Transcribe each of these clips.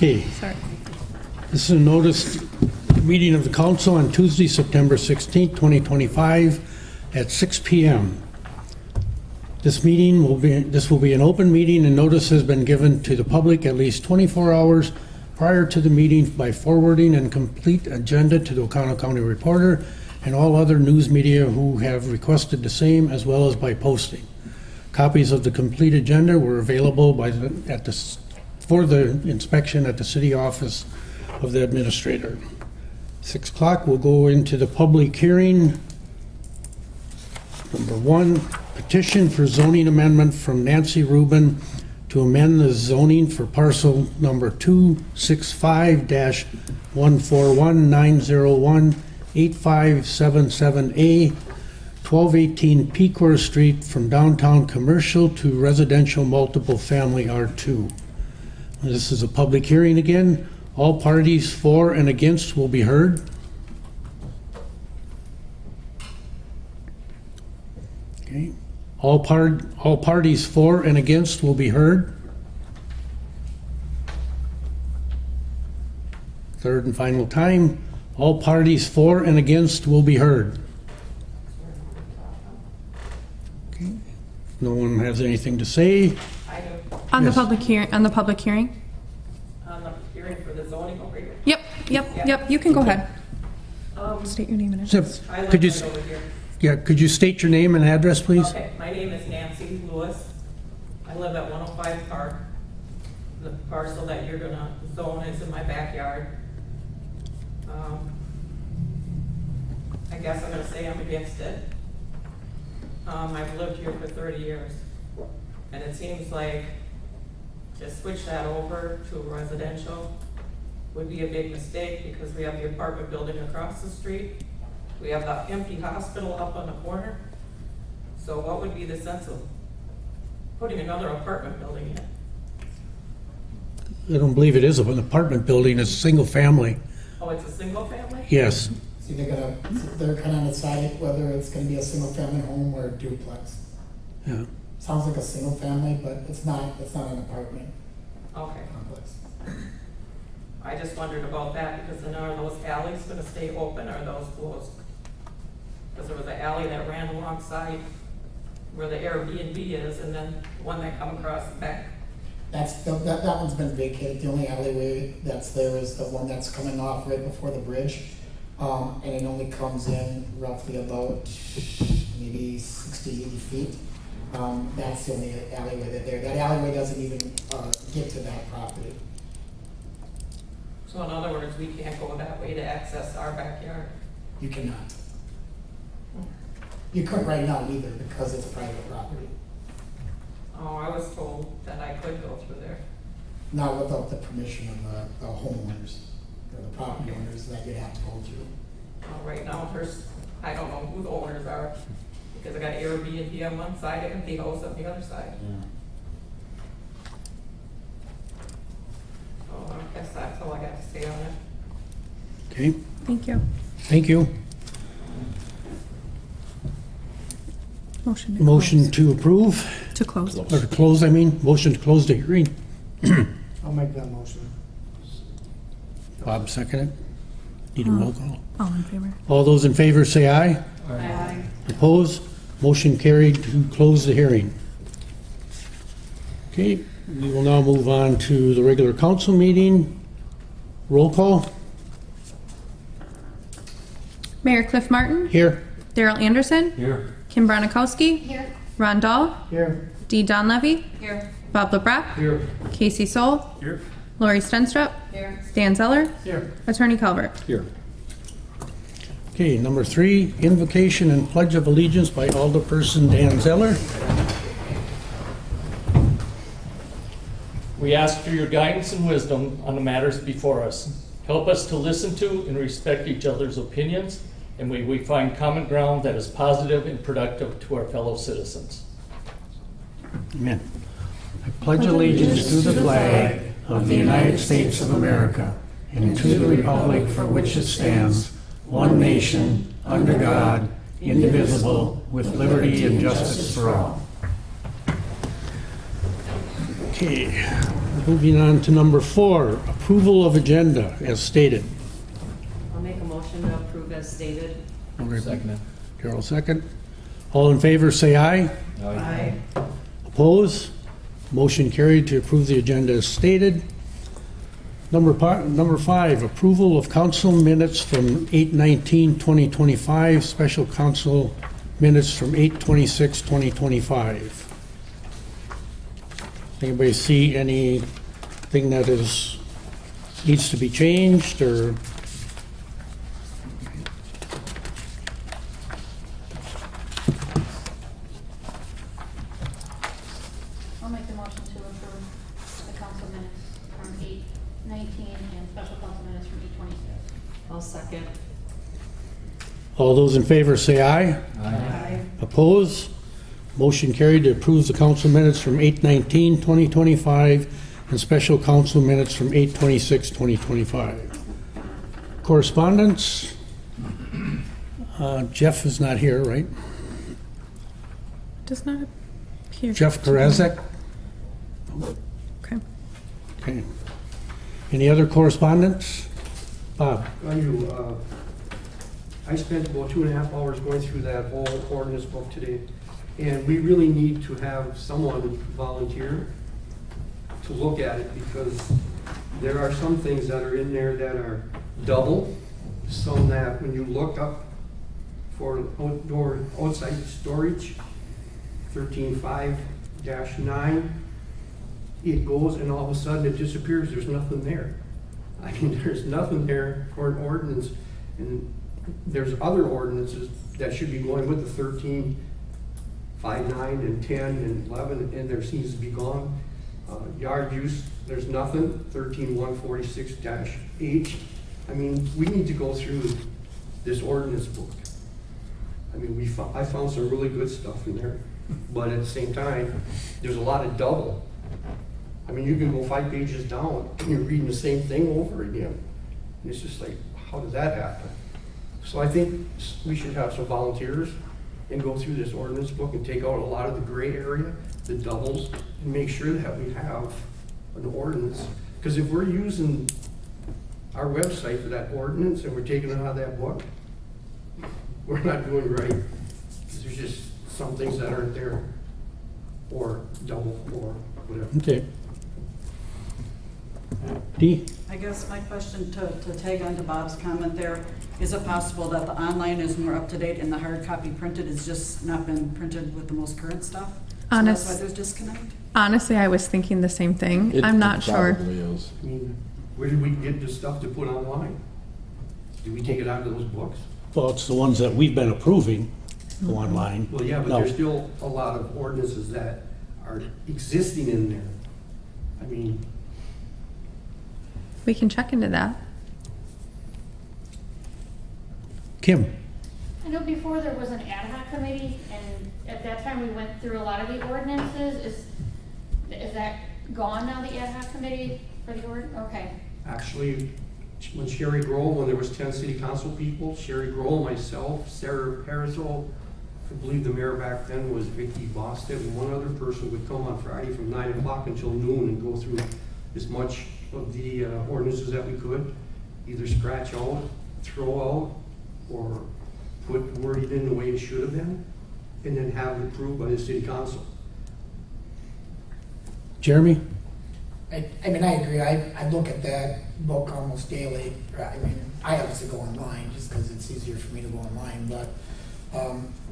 Okay, Sorry. this is a notice meeting of the council on Tuesday, September 16th, 2025 at 6 p.m. This will be an open meeting, and notice has been given to the public at least 24 hours prior to the meeting by forwarding and complete agenda to the Oconto County Reporter and all other news media who have requested the same, as well as by posting. Copies of the complete agenda were available for the inspection at the city office of the administrator. 6 o'clock, we'll go into the public hearing. Number 1, petition for zoning amendment from Nancy Rubin to amend the zoning for parcel number 265-141-901-8577A, 1218 Pequot Street, from downtown commercial to residential multiple family R2. This is a public hearing again. All parties for and against will be heard. Okay. All parties for and against will be heard. Third and final time. All parties for and against will be heard. Okay. No one has anything to say. I do. On Yes. the public hearing. On the hearing for the zoning over here. Yep. You can go ahead. State your name and So, address. I live could you, right over here. could you state your name and address, please? Okay, my name is Nancy Lewis. I live at 105 Park. The parcel that you're gonna zone is in my backyard. I guess I'm gonna say I'm against it. I've lived here for 30 years. And it seems like to switch that over to residential would be a big mistake, because we have the apartment building across the street. We have the empty hospital up on the corner. So what would be the sense of putting another apartment building in? I don't believe it is an apartment building, it's a single family. Oh, it's a single family? Yes. See, they're kind of undecided whether it's gonna be a single family home or a duplex. Yeah. Sounds like a single family, but it's not an apartment Okay. complex. I just wondered about that, because then are those alleys gonna stay open, or are those closed? Because there was an alley that ran alongside where the Airbnb is, and then one that come across the back. That one's been vacated. The only alleyway that's there is the one that's coming off right before the bridge. And it only comes in roughly about maybe 60, 80 feet. That's the only alleyway that alleyway doesn't even get to that property. So in other words, we can't go that way to access our backyard. You cannot. You couldn't right now either, because it's private property. Oh, I was told that I could go through there. Not without the permission of the homeowners or the property owners that you'd have to go through. Right now, I don't know who the owners are, because I got Airbnb on one side, empty house on the other side. So I guess that's all I got to say on it. Okay, Thank you. thank you. Motion to Motion close. to approve, To close. or to close, motion to close the hearing. I'll make that motion. Bob seconded. Need a roll call. All in favor? All those in favor say aye. Aye. Opposed? Motion carried to close the hearing. Okay, we will now move on to the regular council meeting. Roll call. Mayor Cliff Martin. Here. Daryl Anderson. Here. Kim Bronikowski. Here. Ron Dahl. Here. Dee Donlevy. Here. Bob LeBrecq. Here. Casey Soul. Here. Lori Stenstrup. Here. Dan Zeller. Here. Attorney Calvert. Here. Okay, number 3, invocation and pledge of allegiance by Alderperson Dan Zeller. We ask for your guidance and wisdom on the matters before us. Help us to listen to and respect each other's opinions, and may we find common ground that is positive and productive to our fellow citizens. Amen. I pledge allegiance to the flag of the United States of America and to the republic for which it stands, one nation, under God, indivisible, with liberty and justice for all. Okay. Moving on to number 4, approval of agenda as stated. I'll make a motion to approve as stated. Second. Carol, second. All in favor, say aye. Aye. Oppose? Motion carried to approve the agenda as stated. Number 5, approval of council minutes from 8/19/2025, special council minutes from 8/26/2025. Anybody see anything that needs to be changed, or? I'll make the motion to approve the council minutes from 8/19 and special council minutes from 8/26. I'll second. All those in favor say aye. Aye. Oppose? Motion carried to approve the council minutes from 8/19/2025 and special council minutes from 8/26/2025. Correspondence? Jeff is not here, right? Does not appear. Jeff Karazek? Okay. Okay. Any other correspondence? Bob? I do. I spent about 2.5 hours going through that whole ordinance book today, and we really need to have someone volunteer to look at it, because there are some things that are in there that are double, some that when you look up for outside storage, 13.5-9, it goes and all of a sudden it disappears, there's nothing there. I mean, there's nothing there for an ordinance, and there's other ordinances that should be going with the 13.5-9 and 10 and 11, and there seems to be gone. Yard use, there's nothing, 13.146-H. I mean, we need to go through this ordinance book. I mean, I found some really good stuff in there, but at the same time, there's a lot of double. I mean, you can go 5 pages down and you're reading the same thing over again. And it's just like, how did that happen? So I think we should have some volunteers and go through this ordinance book and take out a lot of the gray area, the doubles, and make sure that we have an ordinance. Because if we're using our website for that ordinance and we're taking it out of that book, we're not doing right. 'Cause there's just some things that aren't there, or double, or whatever. Okay. Dee? I guess my question to tag on to Bob's comment there, is it possible that the online is more up to date and the hard copy printed has just not been printed with the most current stuff? So that's why there's disconnect? Honestly, I was thinking the same thing. It I'm not sure. probably is. I mean, where did we get this stuff to put online? Did we take it out of those books? Well, it's the ones that we've been approving go online. Well, yeah, but No. there's still a lot of ordinances that are existing in there. I mean, We can check into that. Kim? I know before there was an ad hoc committee, and at that time we went through a lot of the ordinances. Is that gone now, the ad hoc committee for the okay. actually, when Sherry Grohl, when there was 10 city council people, Sherry Grohl, myself, Sarah Parisol, I believe the mayor back then was Vicky Boston, and one other person would come on Friday from 9 o'clock until noon and go through as much of the ordinances that we could, either scratch out, throw out, or put wording in the way it should have been, and then have it approved by the city council. Jeremy? I mean, I agree. I look at that book almost daily. I mean, I obviously go online just because it's easier for me to go online, but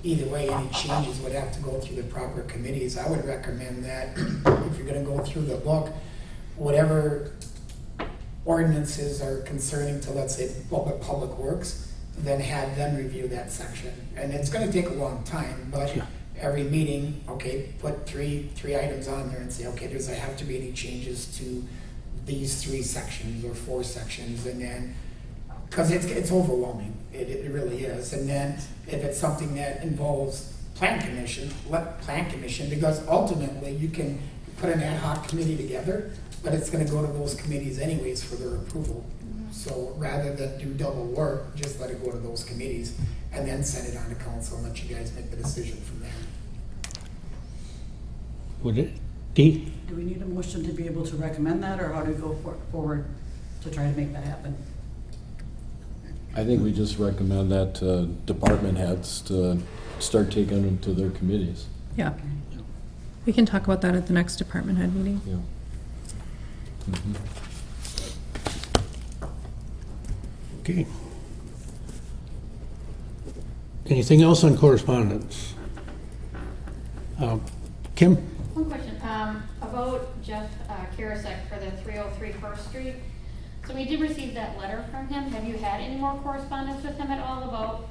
either way, any changes would have to go through the proper committees. I would recommend that if you're gonna go through the book, whatever ordinances are concerning to, let's say, public works, then have them review that section. And it's gonna take a long time, but Yeah. every meeting, okay, put three items on there and say, okay, does there have to be any changes to these 3 sections or 4 sections? And then, because it's overwhelming, it really is. And then if it's something that involves plan commission, let plan commission, because ultimately you can put an ad hoc committee together, but it's gonna go to those committees anyways for their approval. So rather than do double work, just let it go to those committees and then send it on to council and let you guys make the decision from there. Would it, Dee? Do we need a motion to be able to recommend that, or how do we go forward to try to make that happen? I think we just recommend that to department heads to start taking them to their committees. Yeah. We can talk about that at the next department head meeting. Yeah. Mhm. Okay. Anything else on correspondence? Kim? One question, about Jeff Karasek for the 303 First Street. So we did receive that letter from him. Have you had any more correspondence with him at all about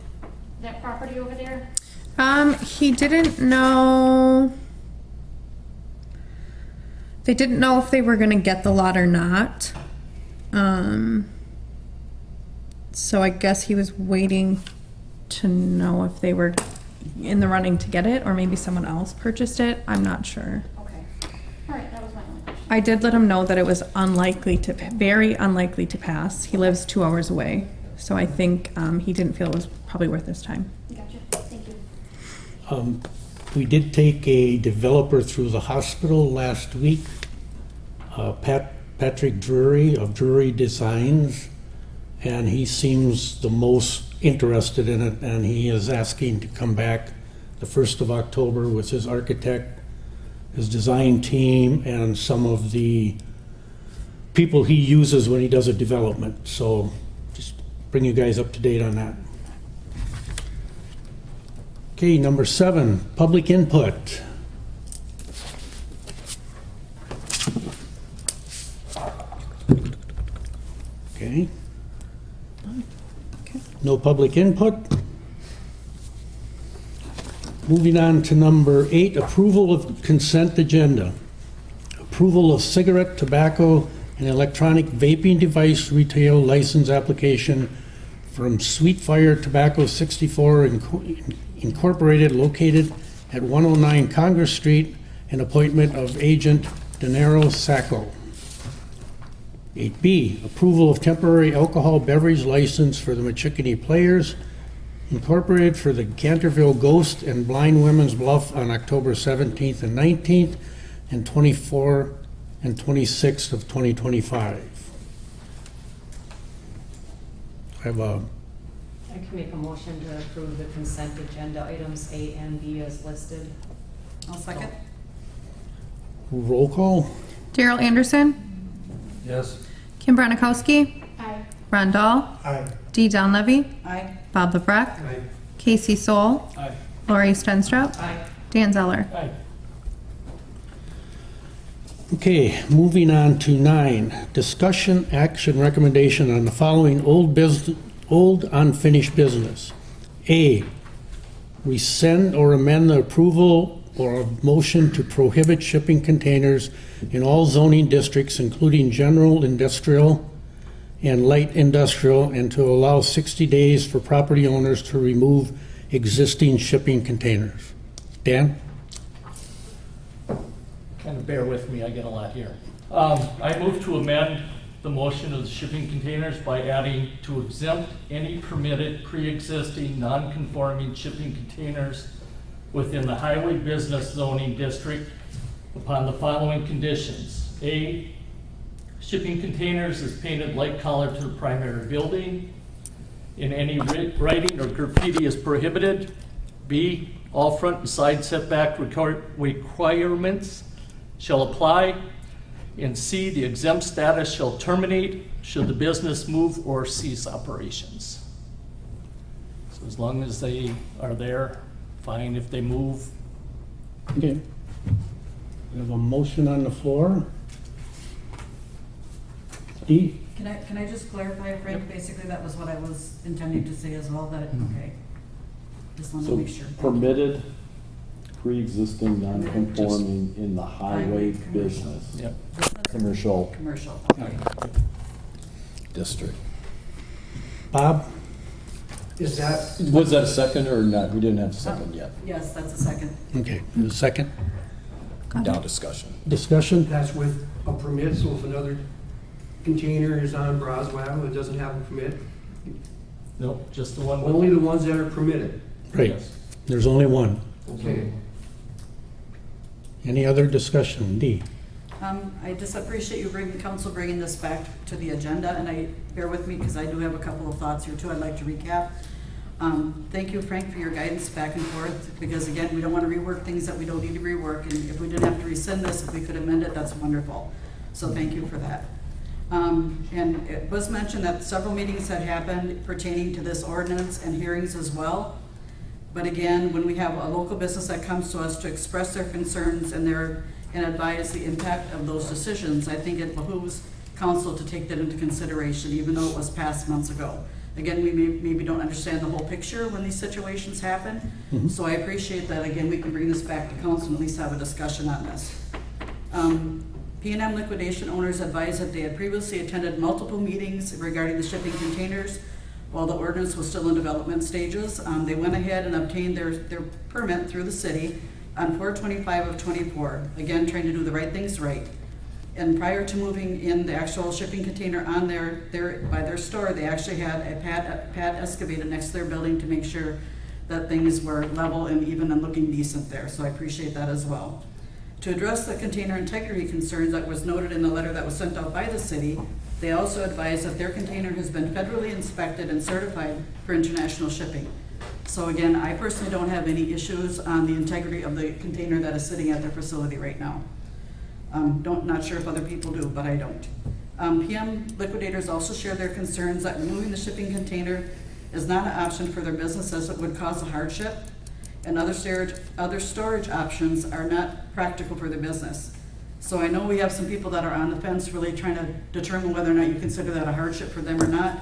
that property over there? He didn't know. They didn't know if they were gonna get the lot or not. So I guess he was waiting to know if they were in the running to get it, or maybe someone else purchased it. I'm not sure. Okay. All right, that was my only question. I did let him know that it was very unlikely to pass. He lives 2 hours away, so I think he didn't feel it was probably worth his time. Gotcha, thank you. We did take a developer through the hospital last week, Patrick Drury of Drury Designs, and he seems the most interested in it, and he is asking to come back the 1st of October with his architect, his design team, and some of the people he uses when he does a development. So just bring you guys up to date on that. Okay, number 7, public input. Okay. No public input. Moving on to number 8, approval of consent agenda. Approval of cigarette, tobacco, and electronic vaping device retail license application from Sweet Fire Tobacco 64 Incorporated, located at 109 Congress Street, and appointment of agent Denaro Sacco. 8B, approval of temporary alcohol beverage license for the Machicany Players Incorporated for the Canterville Ghost and Blind Women's Bluff on October 17th and 19th, and 24th and 26th of 2025. I have a I can make a motion to approve the consent agenda items A and B as listed. I'll second. roll call. Daryl Anderson, Yes. Kim Branakowski, Aye. Ron Dahl, Aye. Dee Don Levy, Aye. Bob LeBrecq, Aye. Casey Soul, Aye. Lori Stenstrup, Aye. Dan Zeller. Aye. Okay, moving on to 9, discussion, action, recommendation on the following old unfinished business. A, rescind or amend the approval or a motion to prohibit shipping containers in all zoning districts, including general industrial and light industrial, and to allow 60 days for property owners to remove existing shipping containers. Dan? Kind of bear with me, I get a lot here. I move to amend the motion of the shipping containers by adding to exempt any permitted pre-existing non-conforming shipping containers within the highway business zoning district upon the following conditions. A, shipping containers is painted light color to the primary building, and any writing or graffiti is prohibited. B, all front and side setback requirements shall apply. And C, the exempt status shall terminate should the business move or cease operations. So as long as they are there, fine. If they move, Okay. We have a motion on the floor. Dee? Can I just clarify, Frank? Basically, that was what I was intending to say as well, that, okay. Just wanted to So make sure. permitted, pre-existing, non-conforming in the highway Highway, commercial. business, yep. commercial Commercial, okay. district. Bob? Is that, Was that a second or not? We didn't have a second yet. Yes, that's a second. Okay, a second. Now discussion. Discussion? that's with a permit, so if another container is on Broswell, it doesn't have a permit? Nope, just the one with. Only the ones that are permitted? Right, Yes. there's only one. Okay. Any other discussion? Dee? I just appreciate you council bringing this back to the agenda, and bear with me because I do have a couple of thoughts here too I'd like to recap. Thank you, Frank, for your guidance back and forth, because again, we don't want to rework things that we don't need to rework, and if we didn't have to rescind this, if we could amend it, that's wonderful. So thank you for that. And it was mentioned that several meetings had happened pertaining to this ordinance and hearings as well. But again, when we have a local business that comes to us to express their concerns and advise the impact of those decisions, I think it behooves council to take that into consideration, even though it was passed months ago. Again, we maybe don't understand the whole picture when these situations happen. So I appreciate that, again, we can bring this back to council and at least have a discussion on this. P&M liquidation owners advised that they had previously attended multiple meetings regarding the shipping containers while the ordinance was still in development stages. They went ahead and obtained their permit through the city on 4/25 of '24, again, trying to do the right things right. And prior to moving in the actual shipping container on by their store, they actually had a pad excavated next to their building to make sure that things were level and even and looking decent there. So I appreciate that as well. To address the container integrity concerns that was noted in the letter that was sent out by the city, they also advised that their container has been federally inspected and certified for international shipping. So again, I personally don't have any issues on the integrity of the container that is sitting at their facility right now. Not sure if other people do, but I don't. PM liquidators also share their concerns that removing the shipping container is not an option for their business as it would cause a hardship, and other storage options are not practical for their business. So I know we have some people that are on the fence really trying to determine whether or not you consider that a hardship for them or not.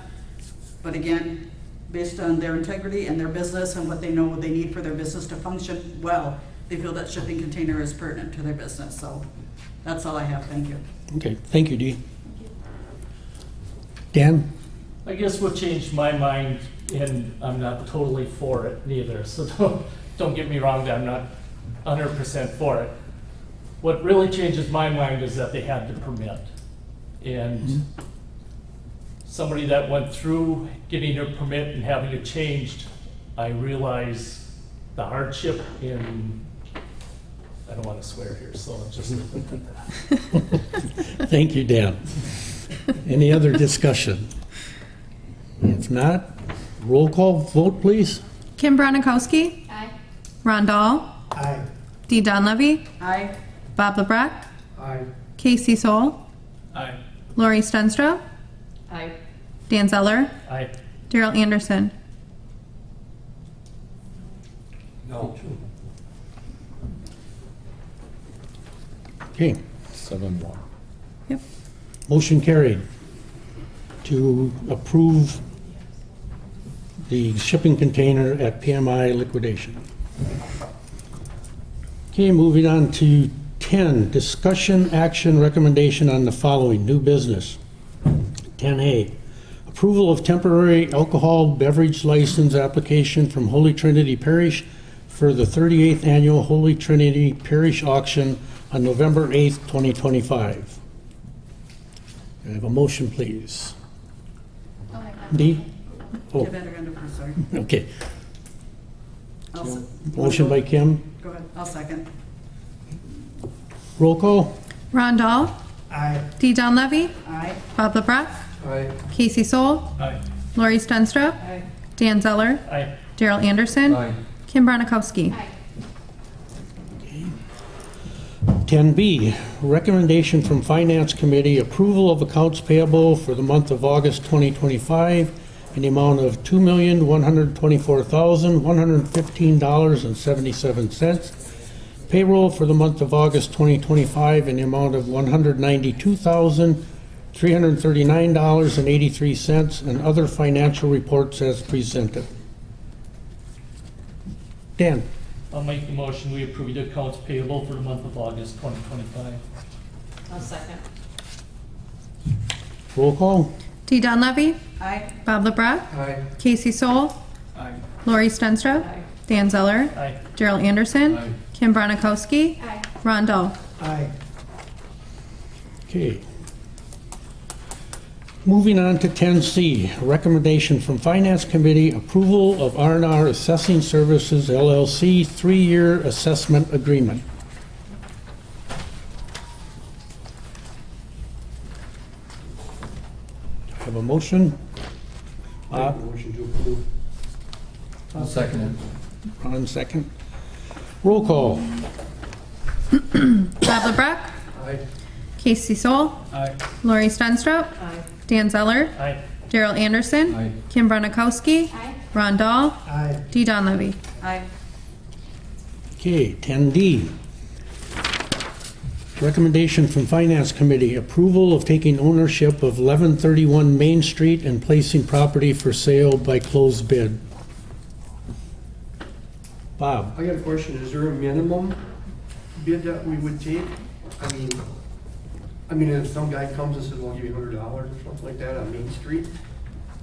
But again, based on their integrity and their business and what they know they need for their business to function well, they feel that shipping container is pertinent to their business. So that's all I have. Thank you. Okay, thank you, Dee. Dan? I guess what changed my mind, and I'm not totally for it neither, so don't get me wrong, that I'm not 100% for it. What really changes my mind is that they had the permit. And somebody that went through getting their permit and having it changed, I realize the hardship in, I don't want to swear here, so I'll just. Thank you, Dan. Any other discussion? If not, roll call vote, please. Kim Bronikowski, Aye. Ron Dahl, Aye. Dee Donlevy, Aye. Bob LeBrecq, Aye. Casey Soul, Aye. Lori Stenstra, Aye. Dan Zeller, Aye. Daryl Anderson. No. Okay, 7-1. Yep. motion carried to approve the shipping container at PMI liquidation. Okay, moving on to 10, discussion action recommendation on the following new business. 10A, approval of temporary alcohol beverage license application from Holy Trinity Parish for the 38th annual Holy Trinity Parish auction on November 8th, 2025. I have a motion, please. Oh, my God. Dee? Oh, Give that a round of applause, sorry. okay. I'll s- Motion by Kim. Go ahead. I'll second. Roll call. Ron Dahl, Aye. Dee Donlevy, Aye. Bob LeBrecq, Aye. Casey Soul, Aye. Lori Stenstra, Aye. Dan Zeller, Aye. Daryl Anderson, Aye. Kim Bronikowski. Aye. 10B, recommendation from Finance Committee, approval of accounts payable for the month of August 2025 in the amount of $2,124,115.77. Payroll for the month of August 2025 in the amount of $192,339.83, and other financial reports as presented. Dan? I'll make the motion, we approve the accounts payable for the month of August 2025. I'll second. Roll call. Dee Donlevy, Aye. Bob LeBrecq, Aye. Casey Soul, Aye. Lori Stenstra, Aye. Dan Zeller, Aye. Daryl Anderson, Aye. Kim Bronikowski, Aye. Ron Dahl. Aye. Okay. Moving on to 10C, recommendation from Finance Committee, approval of R&R Assessing Services LLC 3-year assessment agreement. Have a motion? Make a motion to approve. I'll second it. Ron, second. Roll call. Bob LeBrecq, Aye. Casey Soul, Aye. Lori Stenstrup, Aye. Dan Zeller, Aye. Daryl Anderson, Aye. Kim Branakowski, Aye. Ron Dahl, Aye. Dee Donlevy. Aye. Okay, 10D. Recommendation from Finance Committee, approval of taking ownership of 1131 Main Street and placing property for sale by closed bid. Bob? I got a question, is there a minimum bid that we would take? I mean, if some guy comes and says, well, I'll give you $100 or something like that on Main Street?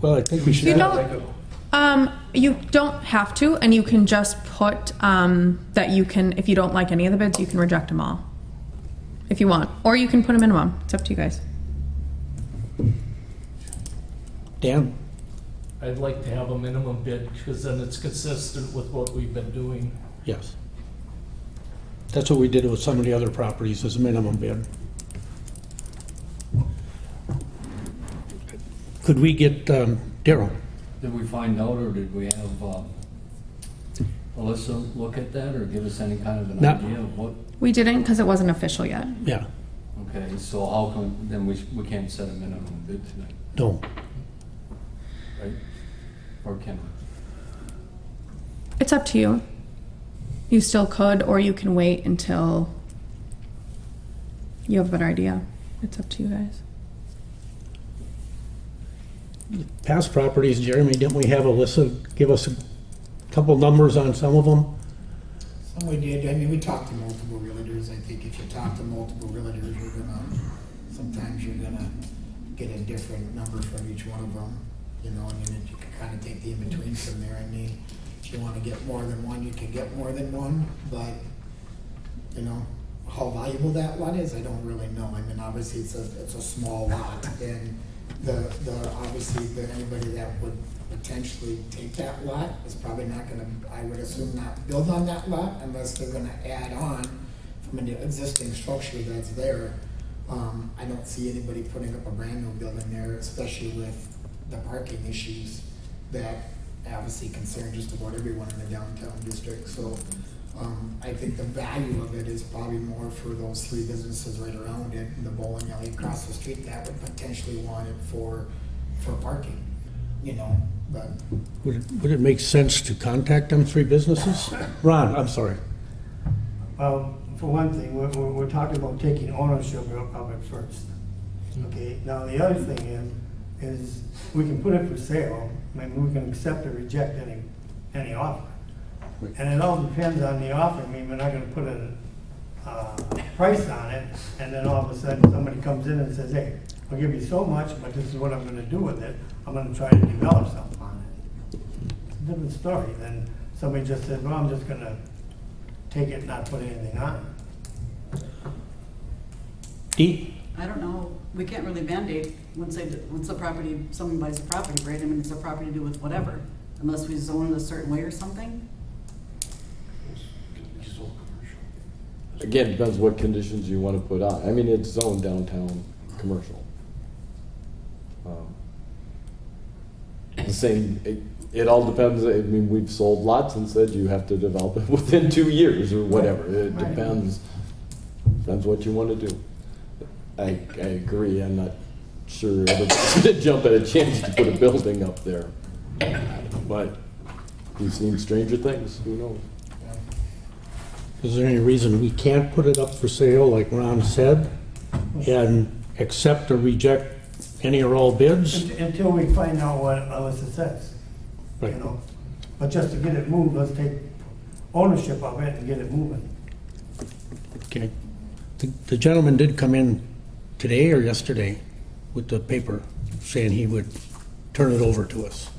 Well, I think we should. You Like don't, a- you don't have to, and you can just put, that you can, if you don't like any of the bids, you can reject them all. If you want, or you can put a minimum, it's up to you guys. Dan? I'd like to have a minimum bid, because then it's consistent with what we've been doing. Yes. That's what we did with some of the other properties, as a minimum bid. Could we get Daryl? Did we find out, or did we have Alyssa look at that, or give us any kind of an No. idea of what? We didn't, because it wasn't official yet. Yeah, Okay, so how come, then we can't set a minimum bid tonight, no. right? Or can we? It's up to you. You still could, or you can wait until you have a better idea. It's up to you guys. Past properties, Jeremy, didn't we have Alyssa give us a couple numbers on some of them? Some we did, I mean, we talked to multiple realtors. I think if you talk to multiple realtors, sometimes you're gonna get a different number from each one of them. You know, I mean, you can kind of take the in-between from there. I mean, if you want to get more than one, you can get more than one, but, you know, how valuable that lot is, I don't really know. I mean, obviously, it's a small lot, and obviously, anybody that would potentially take that lot is probably not gonna, I would assume, not build on that lot unless they're gonna add on from an existing structure that's there. I don't see anybody putting up a brand new building there, especially with the parking issues that obviously concern just about everyone in the downtown district. So I think the value of it is probably more for those three businesses right around it, and the bowling alley across the street that would potentially want it for parking, you know, but. Would it make sense to contact them three businesses? Ron, I'm sorry. For one thing, we're talking about taking ownership of it first. Okay, now the other thing is we can put it for sale, maybe we can accept or reject any offer. And it all depends on the offer. I mean, we're not gonna put a price on it, and then all of a sudden, somebody comes in and says, hey, I'll give you so much, but this is what I'm gonna do with it. I'm gonna try to develop something on it. It's a different story than somebody just said, well, I'm just gonna take it and not put anything on it. Dee? I don't know, we can't really mandate once the property, someone buys a property, right? I mean, it's a property to do with whatever, unless we zone it a certain way or something. It's all commercial. Again, depends what conditions you want to put on. I mean, it's zoned downtown commercial. The same, it all depends, I mean, we've sold lots and said you have to develop it within 2 years or whatever. It Right. depends what you want to do. I agree, I'm not sure everybody's gonna jump at a chance to put a building up there. But you've seen stranger things, who knows? Is there any reason we can't put it up for sale, like Ron said, and accept or reject any or all bids? Until we find out what Alyssa says, you Right. know. But just to get it moved, let's take ownership of it and get it moving. Okay. The gentleman did come in today or yesterday with the paper saying he would turn it over to us.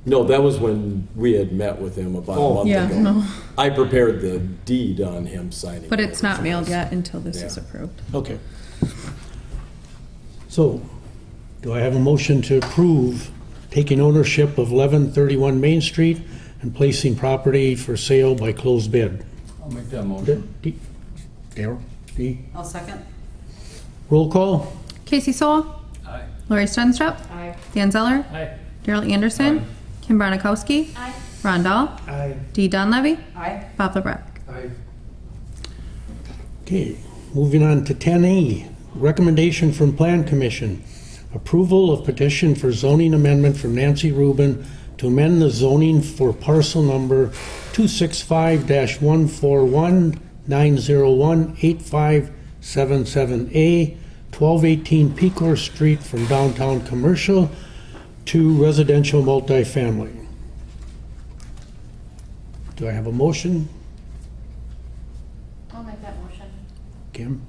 No, that was when we had met with him about a month Yeah, ago. no. I prepared the deed on him signing. But it's not everything mailed else. yet until this is Yeah. approved. Okay. So, do I have a motion to approve taking ownership of 1131 Main Street and placing property for sale by closed bid? I'll make that motion. Darryl? Dee? I'll second. Roll call? Casey Soul, Aye. Lori Stenstrup, Aye. Dan Zeller, Aye. Daryl Anderson, Aye. Kim Barnakowski, Aye. Ron Dahl, Aye. Dee Donlevy, Aye. Bob LeBrecq. Aye. Okay, moving on to 10A, recommendation from Plan Commission. Approval of petition for zoning amendment from Nancy Rubin to amend the zoning for parcel number 265-141-901-8577A, 1218 Pecor Street from downtown commercial to residential multifamily. Do I have a motion? I'll make that motion. Kim?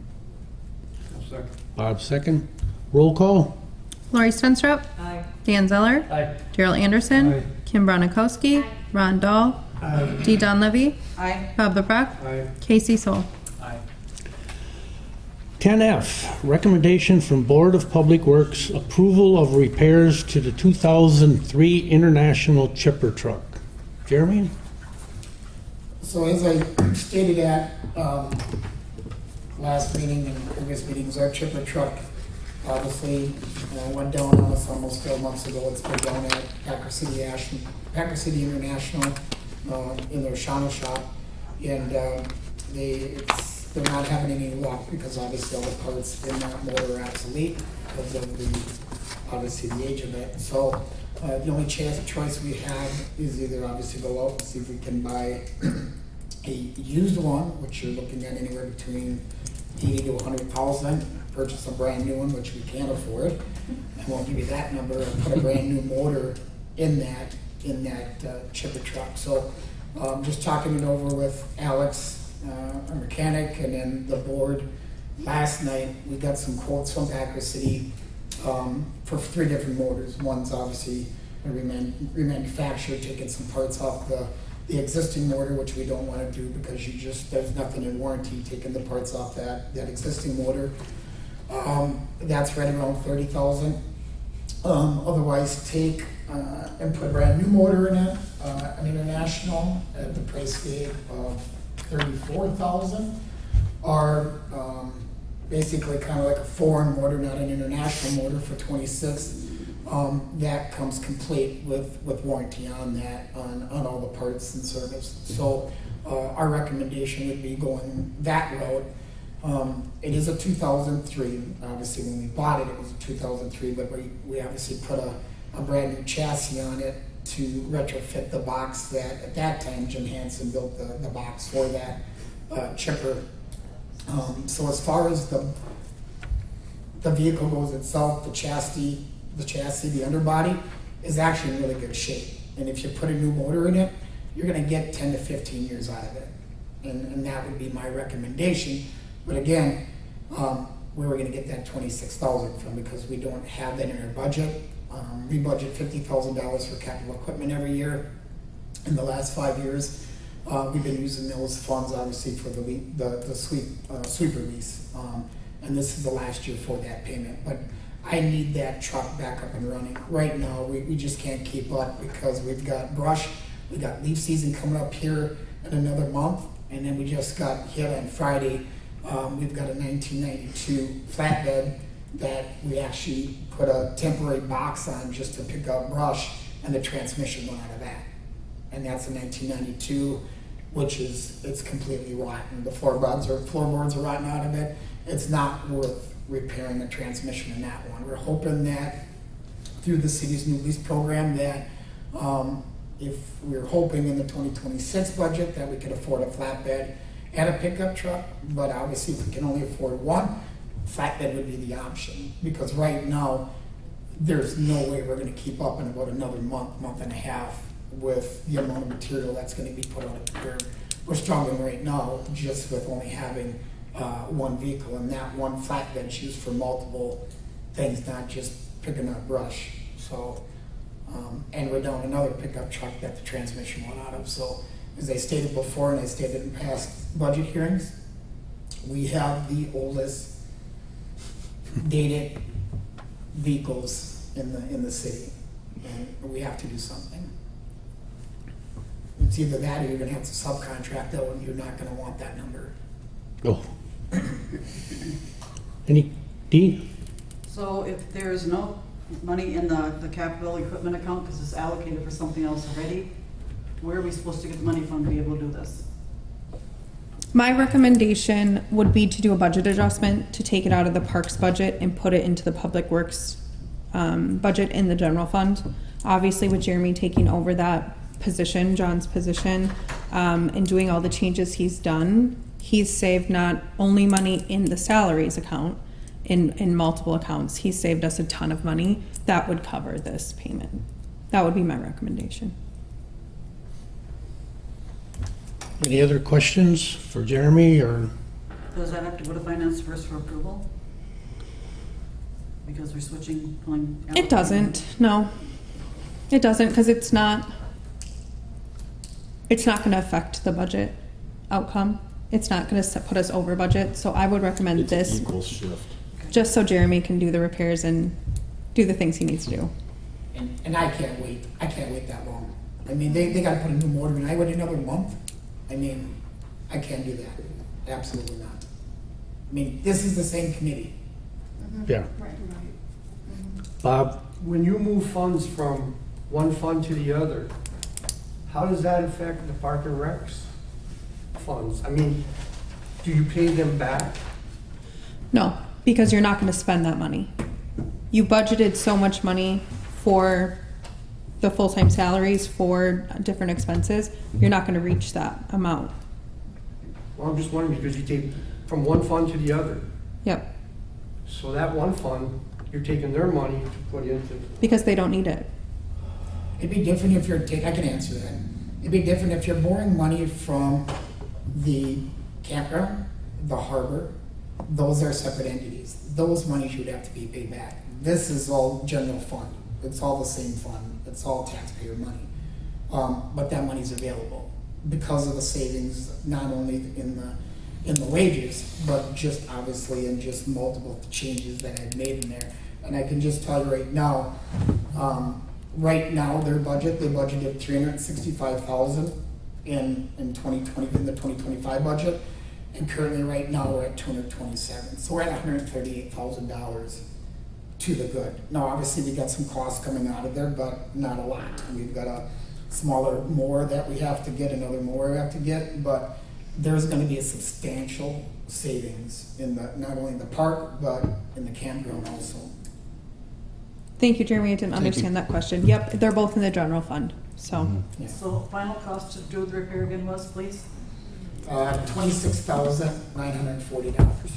I'll second. Bob second. Roll call? Lori Stenstrup, Aye. Dan Zeller, Aye. Daryl Anderson, Aye. Kim Barnakowski, Aye. Ron Dahl, Aye. Dee Donlevy, Aye. Bob LeBrecq, Aye. Casey Soul. Aye. 10F, recommendation from Board of Public Works, approval of repairs to the 2003 International Chipper Truck. Jeremy? So as I stated at last meeting and previous meetings, our chipper truck obviously went down on us almost 4 months ago. It's been down at Packer City International in their Shawano shop. And they're not having any luck because obviously all the parts in that motor are obsolete because of obviously the age of it. So the only choice we have is either obviously go out and see if we can buy a used one, which you're looking at anywhere between 80 to 100,000, purchase a brand new one, which we can't afford. I won't give you that number, and put a brand new motor in that chipper truck. So just talking it over with Alex, our mechanic, and then the board last night, we got some quotes from Packer City for 3 different motors. One's obviously a remanufactured, taking some parts off the existing motor, which we don't want to do because there's nothing in warranty taking the parts off that existing motor. That's right around 30,000. Otherwise, take and put a brand new motor in it, an International at the price tag of 34,000, or basically kind of like a foreign motor, not an International motor, for 26. That comes complete with warranty on that, on all the parts and service. So our recommendation would be going that route. It is a 2003. Obviously, when we bought it, it was a 2003, but we obviously put a brand new chassis on it to retrofit the box that at that time Jim Hansen built the box for that chipper. So as far as the vehicle goes itself, the chassis, the underbody is actually in really good shape. And if you put a new motor in it, you're gonna get 10 to 15 years out of it. And that would be my recommendation. But again, where we're gonna get that 26,000 from, because we don't have that in our budget. We budget $50,000 for capital equipment every year. In the last 5 years, we've been using those funds obviously for the sweeper lease. And this is the last year for that payment. But I need that truck back up and running. Right now, we just can't keep up because we've got brush, we got leaf season coming up here in another month, and then we just got hit on Friday. We've got a 1992 flatbed that we actually put a temporary box on just to pick up brush, and the transmission went out of that. And that's a 1992, it's completely rotten. The floorboards are rotten out of it. It's not worth repairing the transmission in that one. We're hoping that through the city's new lease program that if we're hoping in the 2026 budget that we could afford a flatbed and a pickup truck, but obviously if we can only afford one, flatbed would be the option. Because right now, there's no way we're gonna keep up in about another month and a half with the amount of material that's gonna be put on it. We're struggling right now just with only having one vehicle, and that one flatbed's used for multiple things, not just picking up brush. So, and we're down another pickup truck that the transmission went out of. So, as I stated before, and I stated in past budget hearings, we have the oldest dated vehicles in the city, and we have to do something. It's either that or you're gonna have to subcontract out, and you're not gonna want that number. Oh. Any, Dee? So if there's no money in the capital equipment account because it's allocated for something else already. Where are we supposed to get the money from to be able to do this? My recommendation would be to do a budget adjustment, to take it out of the parks budget and put it into the public works budget in the general fund. Obviously, with Jeremy taking over that position, John's position, and doing all the changes he's done, he's saved not only money in the salaries account, in multiple accounts, he's saved us a ton of money. That would cover this payment. That would be my recommendation. Any other questions for Jeremy, or? Does that have to go to finance first for approval? Because we're switching, pulling. It doesn't, no. It doesn't, because it's not gonna affect the budget outcome. It's not gonna put us over budget, so I would recommend It's an this, equal shift. just so Jeremy can do the repairs and do the things he needs to do. And I can't wait. I can't wait that long. I mean, they gotta put a new motor in. I wait another month. I mean, I can't do that. Absolutely not. I mean, this is the same committee. Yeah. Bob? When you move funds from one fund to the other, how does that affect the Park and Recs funds? I mean, do you pay them back? No, because you're not gonna spend that money. You budgeted so much money for the full-time salaries, for different expenses, you're not gonna reach that amount. Well, I'm just wondering because you take from one fund to the other. Yep, So that one fund, you're taking their money to put into. because they don't need it. It'd be different if you're I can answer that. It'd be different if you're borrowing money from the campground, the harbor. Those are separate entities. Those monies you'd have to be paid back. This is all general fund. It's all the same fund. It's all taxpayer money. But that money's available because of the savings, not only in the wages, but just obviously in just multiple changes that I've made in there. And I can just tell you right now, their budget, they budgeted $365,000 in the 2025 budget, and currently right now we're at $227,000. So we're at $138,000 to the good. Now, obviously, we got some costs coming out of there, but not a lot. We've got a smaller mower that we have to get, another mower we have to get, but there's going to be a substantial savings in not only in the park, but in the campground also. Thank you, Jeremy, I didn't understand that question. Yep, they're both in the general fund, so. Yeah. So final cost to do the repair again was, please? $26,940.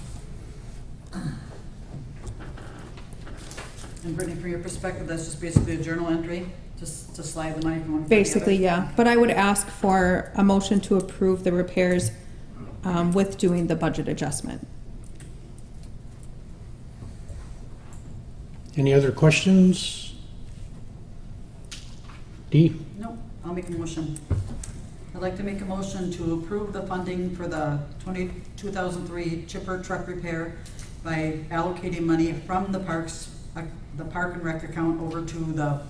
And Brittany, from your perspective, that's just basically a journal entry, just to slide the money from one. to the Basically, other? yeah, but I would ask for a motion to approve the repairs with doing the budget adjustment. Any other questions? Dee? Nope, I'll make a motion. I'd like to make a motion to approve the funding for the 2003 chipper truck repair by allocating money from the parks, the Park and Rec account over to the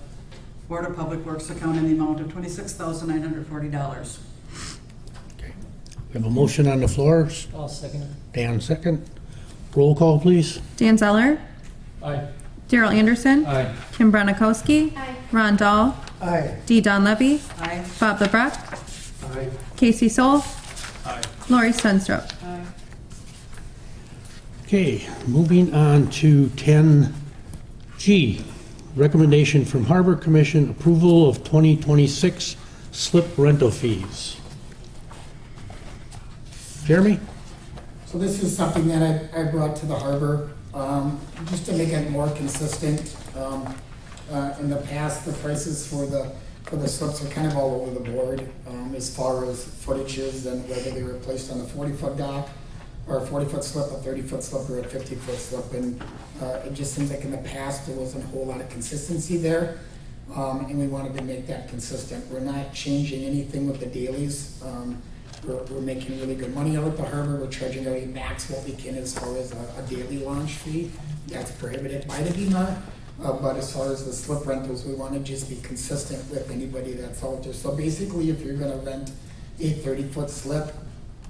Board of Public Works account in the amount of $26,940. Okay. We have a motion on the floor. I'll second it. Dan, second. Roll call, please. Dan Zeller, Aye. Daryl Anderson, Aye. Kim Branakowski, Aye. Ron Dahl, Aye. Dee Don Levy, Aye. Bob LeBrecq, Aye. Casey Soul, Aye. Lori Stenstrup. Aye. Okay, moving on to 10G, recommendation from Harbor Commission, approval of 2026 slip rental fees. Jeremy? So this is something that I brought to the harbor, just to make it more consistent. In the past, the prices for the slips are kind of all over the board, as far as footages and whether they were placed on a 40-foot dock or a 40-foot slip, a 30-foot slip, or a 50-foot slip. And it just seems like in the past, there wasn't a whole lot of consistency there. And we wanted to make that consistent. We're not changing anything with the dailies. We're making really good money out at the harbor. We're charging our max what we can as far as a daily launch fee. That's prohibited by the DMAR. But as far as the slip rentals, we want to just be consistent with anybody that's out there. So basically, if you're going to rent a 30-foot slip,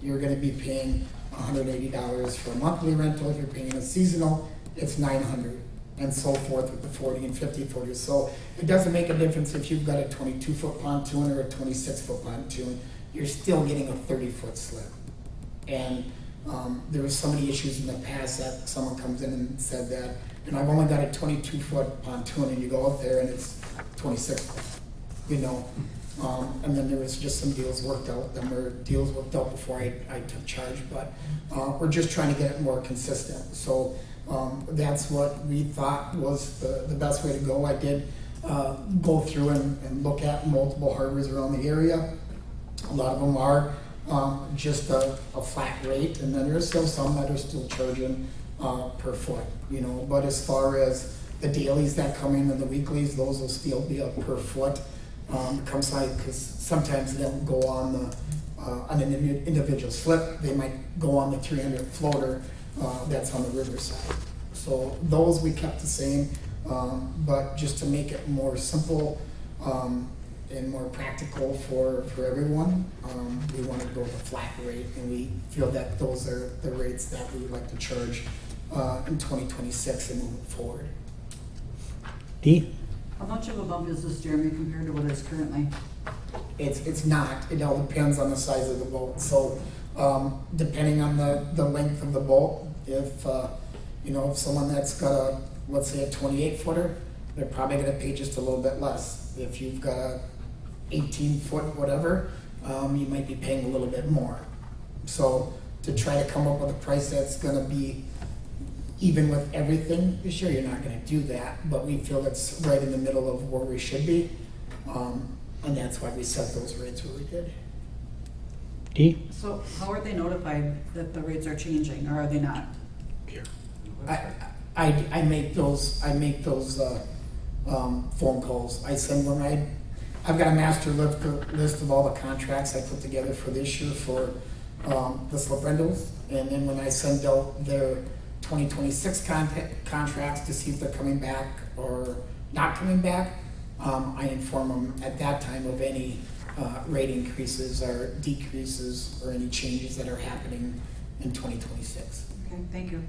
you're going to be paying $180 for a monthly rental. If you're paying a seasonal, it's $900. and so forth with the 40 and 50 footers. So it doesn't make a difference if you've got a 22-foot pontoon or a 26-foot pontoon, you're still getting a 30-foot slip. And there was so many issues in the past that someone comes in and said that, and I've only got a 22-foot pontoon, and you go out there and it's 26 foot, you know. And then there was just some deals worked out. Deals worked out before I took charge, but we're just trying to get it more consistent. So that's what we thought was the best way to go. I did go through and look at multiple harbors around the area. A lot of them are just a flat rate, and then there's still some that are still charging per foot, you know. But as far as the dailies that come in and the weeklies, those will still be up per foot. Come side, because sometimes they don't go on an individual slip. They might go on the 300 floater that's on the river side. So those we kept the same, but just to make it more simple and more practical for everyone, we wanted to go with a flat rate, and we feel that those are the rates that we would like to charge in 2026 and moving forward. Dee? How much of a bump is this, Jeremy, compared to what it is currently? It's not. It all depends on the size of the boat. So depending on the length of the boat, if if someone that's got a, let's say, a 28-footer, they're probably going to pay just a little bit less. If you've got a 18-foot whatever, you might be paying a little bit more. So to try to come up with a price that's going to be even with everything this year, you're not going to do that, but we feel it's right in the middle of where we should be, and that's why we set those rates where we did. Dee? So how are they notified that the rates are changing, or are they not? Here. I make those phone calls. I send when I've got a master list of all the contracts I put together for this year for the slip rentals, and then when I send out their 2026 contracts to see if they're coming back or not coming back, I inform them at that time of any rate increases or decreases or any changes that are happening in 2026. Okay, thank you.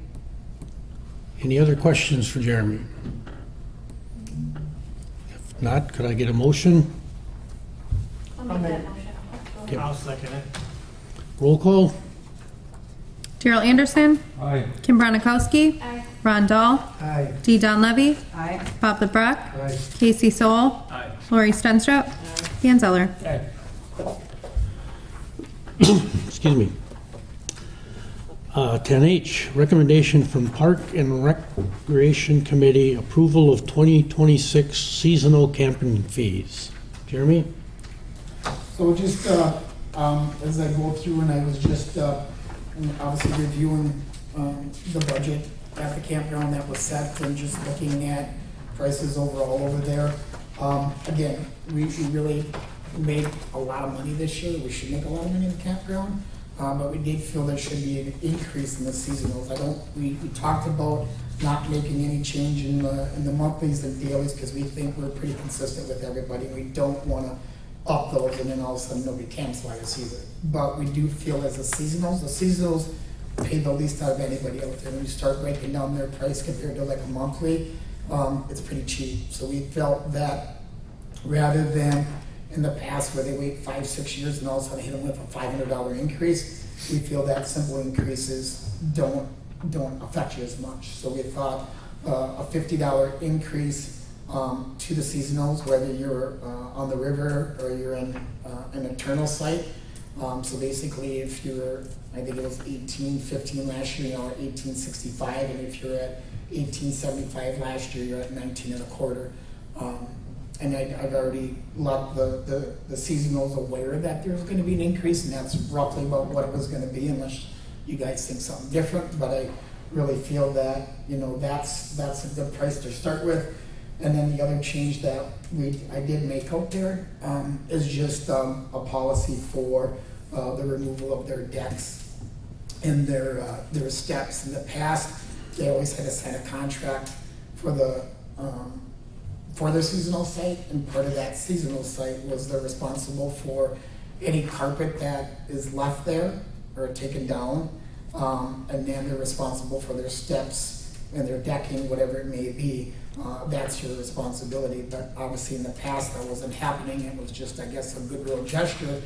Any other questions for Jeremy? If not, could I get a motion? I'll make that motion. Yep. I'll second it. Roll call? Daryl Anderson, Aye. Kim Bronikowski, Aye. Ron Dahl, Aye. Dee Donlevy, Aye. Bob LeBruck, Aye. Casey Soul, Lori Stenstrup, Dan Zeller. Excuse me. 10H, recommendation from Park and Recreation Committee, approval of 2026 seasonal camping fees. Jeremy? So just as I go through, and I was just obviously reviewing the budget at the campground that was set and just looking at prices overall over there. Again, we really made a lot of money this year. We should make a lot of money in the campground, but we did feel there should be an increase in the seasonals. We talked about not making any change in the monthlies and dailies because we think we're pretty consistent with everybody. We don't want to up those and then all of a sudden nobody camps like us either. But we do feel as the seasonals pay the least out of anybody out there. When you start breaking down their price compared to like a monthly, it's pretty cheap. So we felt that rather than in the past where they wait 5-6 years and all of a sudden hit them with a $500 increase, we feel that simple increases don't affect you as much. So we thought a $50 increase to the seasonals, whether you're on the river or you're in an internal site. So basically, if you're, I think it was 18.15 last year, you're at 18.65, and if you're at 18.75 last year, you're at 19.25. And I've already let the seasonals aware that there's going to be an increase, and that's roughly about what it was going to be, unless you guys think something different. But I really feel that that's a good price to start with. And then the other change that I did make out there is just a policy for the removal of their decks and their steps. In the past, they always had to sign a contract for their seasonal site, and part of that seasonal site was they're responsible for any carpet that is left there or taken down, and then they're responsible for their steps and their decking, whatever it may be, that's your responsibility. But obviously in the past, that wasn't happening. It was just, I guess, a goodwill gesture.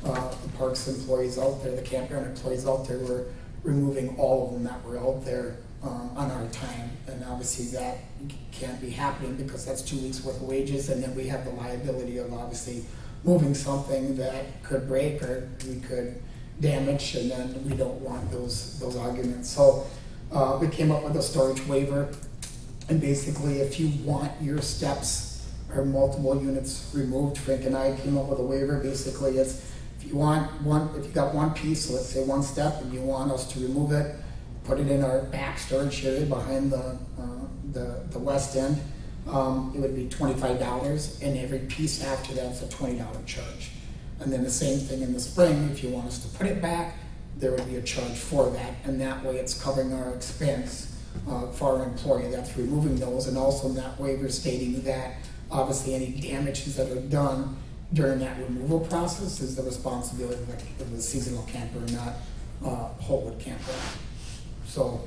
The parks employees out there, the campground employees out there were removing all of them that were out there on our time. And obviously that can't be happening because that's 2 weeks worth of wages, and then we have the liability of obviously moving something that could break or we could damage, and then we don't want those arguments. So we came up with a storage waiver, and basically if you want your steps or multiple units removed, Frank and I came up with a waiver. Basically it's, if you got one piece, so let's say one step, and you want us to remove it, put it in our back storage area behind the west end, it would be $25, and every piece after that's a $20 charge. And then the same thing in the spring, if you want us to put it back, there would be a charge for that, and that way it's covering our expense for our employee that's removing those, and also in that waiver stating that obviously any damages that are done during that removal process is the responsibility of the seasonal camper, not Holtwood camper. So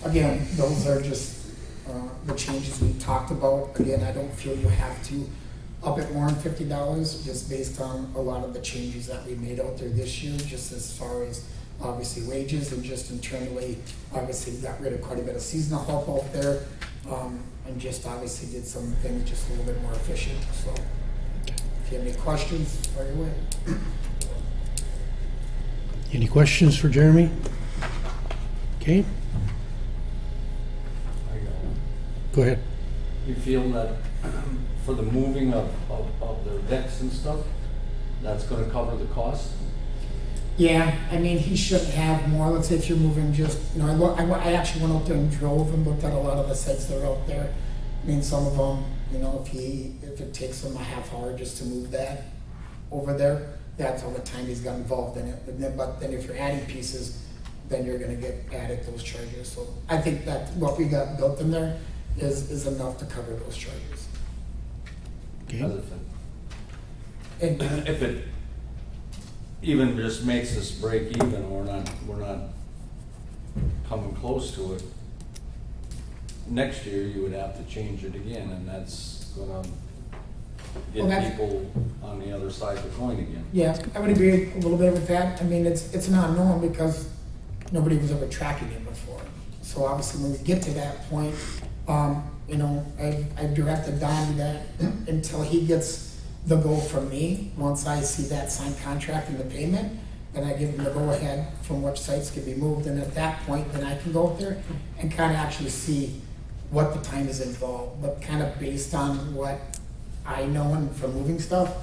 again, those are just the changes we talked about. Again, I don't feel you have to up it more than $50 just based on a lot of the changes that we made out there this year, just as far as obviously wages, and just internally, obviously we got rid of quite a bit of seasonal help out there, and just obviously did some things just a little bit more efficient. So if you have any questions, fire away. Any questions for Jeremy? Okay, go ahead. You feel that for the moving of the decks and stuff, that's gonna cover the cost? Yeah, I mean, he shouldn't have more. Let's say if you're moving just, I actually went out there and drove and looked at a lot of the sites that are out there. I mean, some of them, if it takes him a half hour just to move that over there, that's all the time he's got involved in it. But then if you're adding pieces, then you're gonna get added those charges. So I think that what we got built in there is enough to cover those charges. Okay. Because And if it even just makes us break even, we're not coming close to it, next year you would have to change it again, and that's gonna get people on the other side of the coin again. yeah, I would agree a little bit with that. I mean, it's an unknown because nobody was ever tracking it before. So obviously when we get to that point, I've directed Donnie that until he gets the go from me, once I see that signed contract and the payment, then I give him the go ahead from which sites can be moved. And at that point, then I can go up there and kind of actually see what the time is involved. But kind of based on what I know and from moving stuff,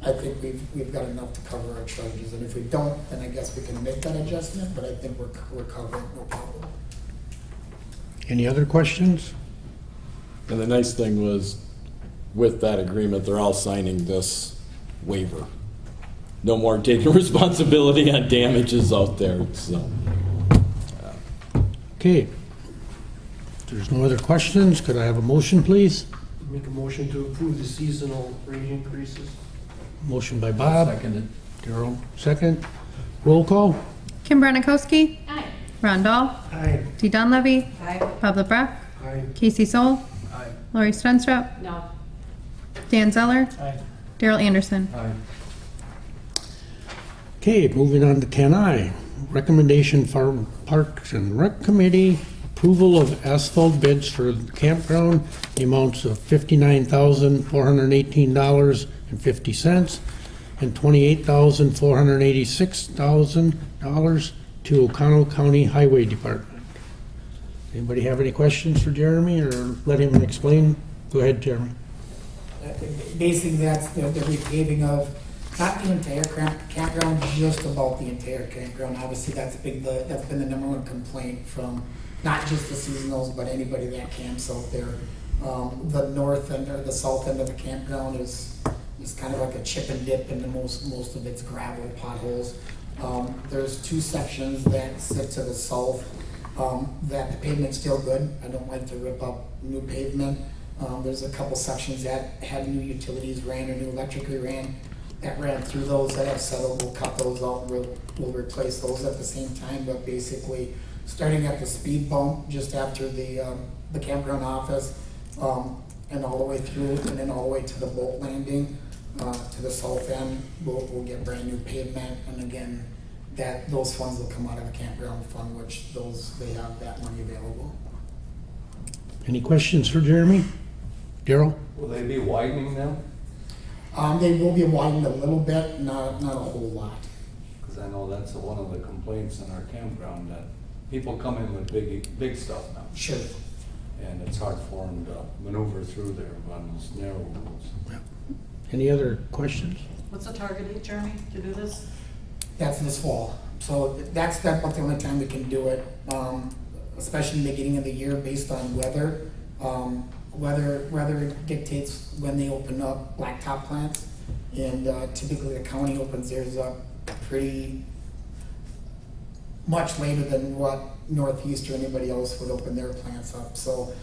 I think we've got enough to cover our charges. And if we don't, then I guess we can make that adjustment, but I think we're covering, no problem. Any other questions? And the nice thing was, with that agreement, they're all signing this waiver. No more taking responsibility on damages out there, so. Okay. If there's no other questions, could I have a motion, please? Make a motion to approve the seasonal rate increases. Motion by Bob. Seconded. Darrell, second. Roll call? Kim Branikowski, Aye. Ron Dahl, Aye. Dee Donlevy, Aye. Bob LeBrecq, Aye. Casey Soul, Aye. Lori Stenstrup, No. Dan Zeller, Aye. Daryl Anderson. Aye. Okay, moving on to 10I. Recommendation for Parks and Rec Committee, approval of asphalt bids for the campground, the amounts of $59,418.50 and $28,486 to O'Connell County Highway Department. Anybody have any questions for Jeremy, or let him explain? Go ahead, Jeremy. Basically, that's the repaving of, not the entire campground, just about the entire campground. Obviously, that's been the number one complaint from not just the seasonals, but anybody that camps out there. The north end or the south end of the campground is kind of like a chip and dip, and most of it's gravel potholes. There's two sections that sit to the south that the pavement's still good. I don't like to rip up new pavement. There's a couple sections that had new utilities ran or new electrically ran that ran through those that have settled. We'll cut those out and we'll replace those at the same time. But basically, starting at the speed bump just after the campground office, and all the way through, and then all the way to the boat landing, to the south end. We'll get brand new pavement, and again, those funds will come out of the campground fund, which they have that money available. Any questions for Jeremy? Daryl? Will they be widening them? They will be widened a little bit, not a whole lot. Because I know that's one of the complaints in our campground, that people come in with big stuff now. Sure. And it's hard for them to maneuver through there on those narrow roads. Any other questions? What's the target date, Jeremy, to do this? That's this fall. So that's about the only time we can do it, especially in the beginning of the year based on weather. Weather dictates when they open up blacktop plants. And typically the county opens theirs up pretty much later than what Northeast or anybody else would open their plants up. So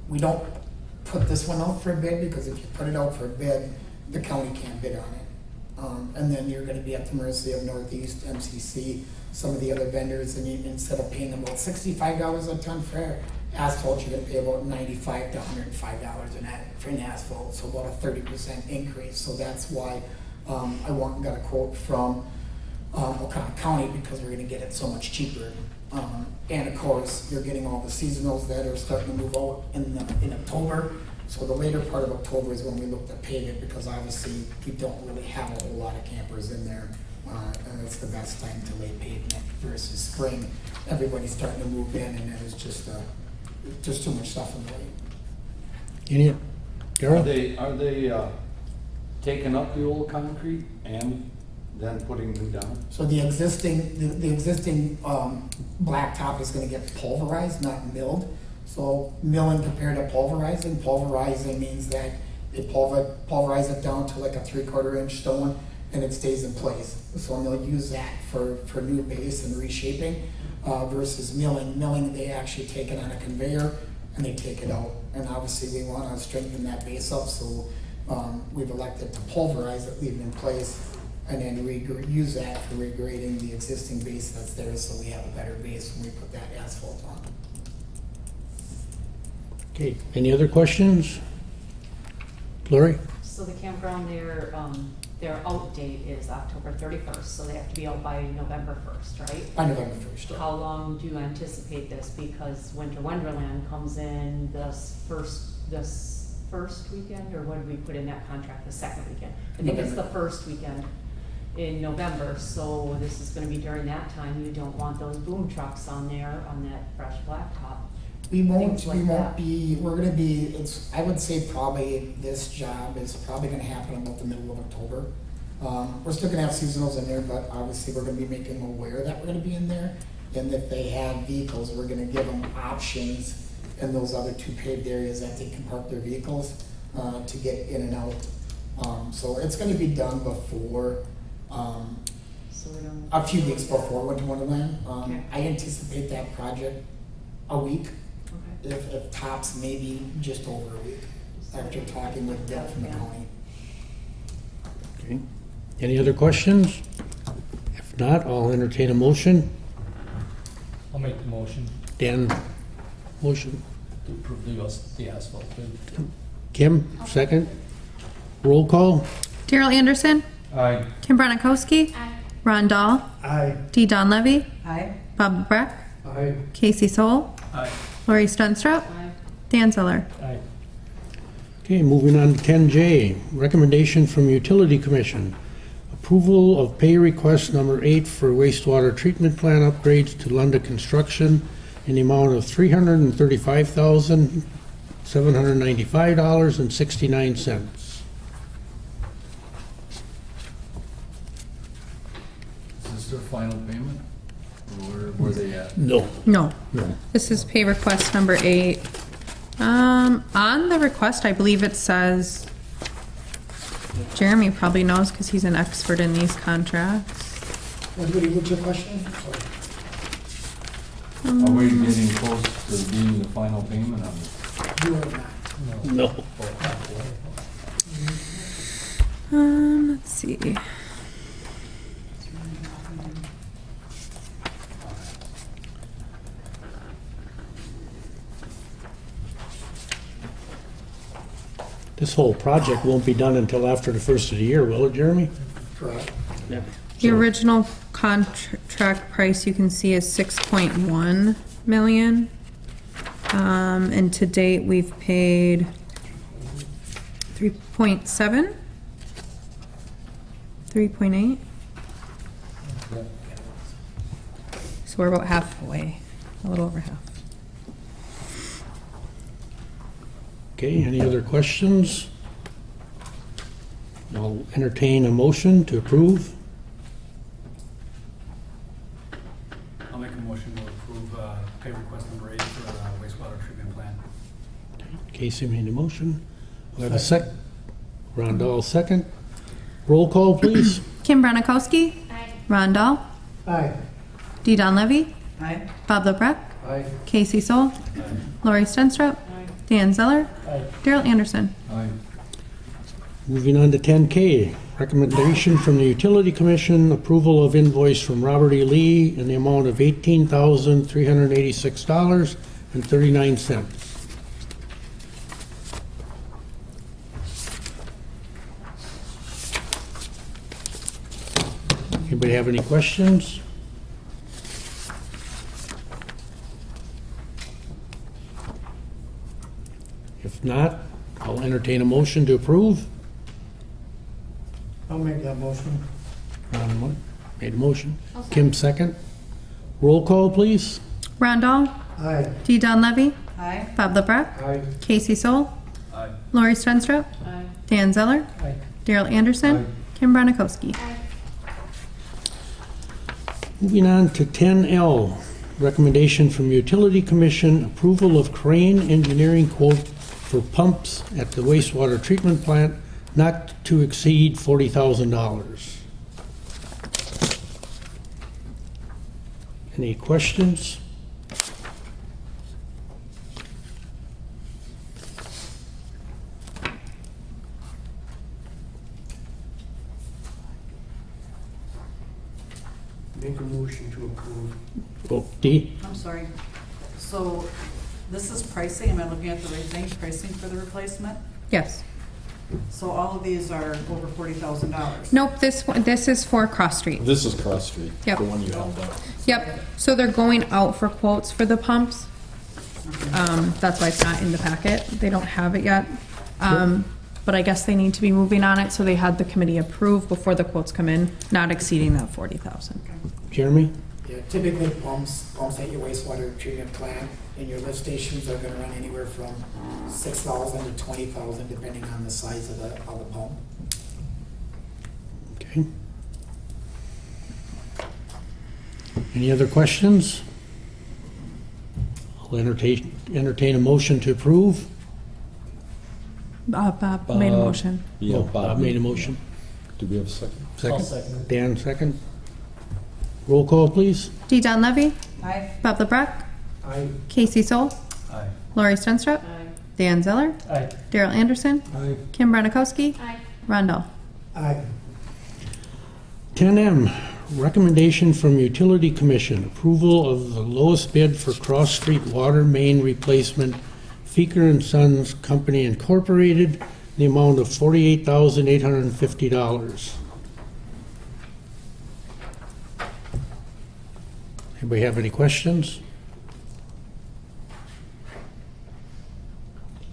we don't put this one out for a bid, because if you put it out for a bid, the county can't bid on it. And then you're gonna be at the mercy of Northeast, MCC, some of the other vendors, and instead of paying about $65 a ton for asphalt, you're gonna pay about $95 to $105 for an asphalt, so about a 30% increase. So that's why I went and got a quote from Oconto County, because we're gonna get it so much cheaper. And of course, you're getting all the seasonals that are starting to move out in October. So the later part of October is when we look to pave it, because obviously we don't really have a whole lot of campers in there. And it's the best time to lay pavement versus spring. Everybody's starting to move in, and then it's just too much stuff in the way. Any? Are Daryl? they taking up the old concrete and then putting new down? So the existing blacktop is gonna get pulverized, not milled. So milling compared to pulverizing means that they pulverize it down to like a 3/4 inch stone, and it stays in place. So they'll use that for new base and reshaping, versus milling. Milling, they actually take it on a conveyor and they take it out. And obviously we wanna strengthen that base up, so we've elected to pulverize it, leave it in place, and then use that for regrading the existing base that's there, so we have a better base when we put that asphalt on. Okay, any other questions? Lori? So the campground, their out date is October 31st, so they have to be out by November 1st, right? By November 1st. How long do you anticipate this? Because Winter Wonderland comes in this first weekend, or what did we put in that contract, the second weekend? I think it's the first weekend in November, so this is gonna be during that time. You don't want those boom trucks on there, on that fresh blacktop. We won't that. be, I would say probably this job is probably gonna happen about the middle of October. We're still gonna have seasonals in there, but obviously we're gonna be making them aware that we're gonna be in there. And if they have vehicles, we're gonna give them options in those other two paved areas that they can park their vehicles, to get in and out. So it's gonna be done before, So we don't. a few weeks before Winter Wonderland. Okay. I anticipate that project a week. Okay. If tops, maybe just over a week, after talking with Deb from the county. Okay. Any other questions? If not, I'll entertain a motion. I'll make the motion Dan, motion. to approve the asphalt bid. Kim, second. Roll call. Daryl Anderson, Aye. Kim Bronikowski, Aye. Ron Dahl, Aye. Dee Don Levy, Aye. Bob Breck, Aye. Casey Soul, Aye. Lori Stenstrup, Aye. Dan Zeller. Aye. Okay, moving on to 10J, recommendation from Utility Commission. Approval of pay request number 8 for wastewater treatment plant upgrades to Lunda Construction in the amount of $335,795.69. Is this their final payment? Or where they at? No. No, No. this is pay request number 8. On the request, I believe it says, Jeremy probably knows because he's an expert in these contracts. What's your question? Sorry. Are we getting close to being the final payment on this? You are not. No. Let's see. This whole project won't be done until after the first of the year, will it, Jeremy? Correct. Yeah. The original contract price you can see is 6.1 million. And to date, we've paid 3.7? 3.8? So we're about halfway, a little over half. Okay, any other questions? I'll entertain a motion to approve. I'll make a motion to approve pay request number 8 for the wastewater treatment plant. Casey made a motion. We have a Rondell second. Roll call, please. Kim Branakowski. Aye. Rondell. Aye. Dee Donlevy. Aye. Bob LeBrecq. Aye. Casey Sol. Lori Stenstrup. Dan Zeller. Daryl Anderson. Aye. Moving on to 10K, recommendation from the Utility Commission, approval of invoice from Robert E. Lee in the amount of $18,386.39. Anybody have any questions? If not, I'll entertain a motion to approve. I'll make that motion. Ron made a motion. I'll Kim second. Roll call, please. Rondell. Aye. Dee Donlevy. Aye. Bob LeBrecq. Aye. Casey Sol. Aye. Lori Stenstrup. Aye. Dan Zeller. Aye. Daryl Anderson. Kim Branakowski. Aye. Moving on to 10L, recommendation from Utility Commission, approval of Crane Engineering quote for pumps at the wastewater treatment plant not to exceed $40,000. Any questions? Make a motion to approve. Oh, Dee? I'm sorry. So this is pricing, am I looking at the right thing, pricing for the replacement? Yes. So all of these are over $40,000? Nope, this is for Cross Street. This is Cross Street, Yep. the one you held up. Yep, so they're going out for quotes for the pumps. That's why it's not in the packet. They don't have it yet. But I guess they need to be moving on it, so they had the committee approve before the quotes come in, not exceeding that 40,000. Jeremy? Yeah, typically pumps at your wastewater treatment plant and your lift stations are gonna run anywhere from 6,000 to 20,000, depending on the size of the pump. Okay. Any other questions? I'll entertain a motion to approve. Bob made a Bob. motion. Yeah, Oh, Bob made a motion. Do we have a second? Second. Dan, second. Roll call, please. Dee Donlevy. Aye. Bob LeBrecq. Aye. Casey Sol. Aye. Lori Stenstrup. Aye. Dan Zeller. Aye. Daryl Anderson. Aye. Kim Branakowski. Aye. Rondell. Aye. 10M, recommendation from Utility Commission, approval of the lowest bid for Cross Street Water Main Replacement, Feeker and Sons Company Incorporated, in the amount of $48,850. Anybody have any questions?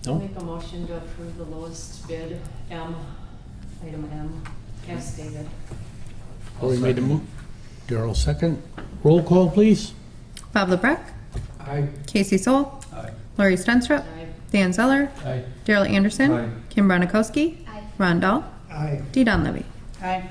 No? Make a motion to approve the lowest bid, item M, as stated. Lori made the move. Darrell second. Roll call, please. Bob LeBrecq. Aye. Casey Sol. Aye. Lori Stenstrup. Aye. Dan Zeller. Aye. Daryl Anderson. Aye. Kim Branakowski. Aye. Rondell. Aye. Dee Donlevy. Aye.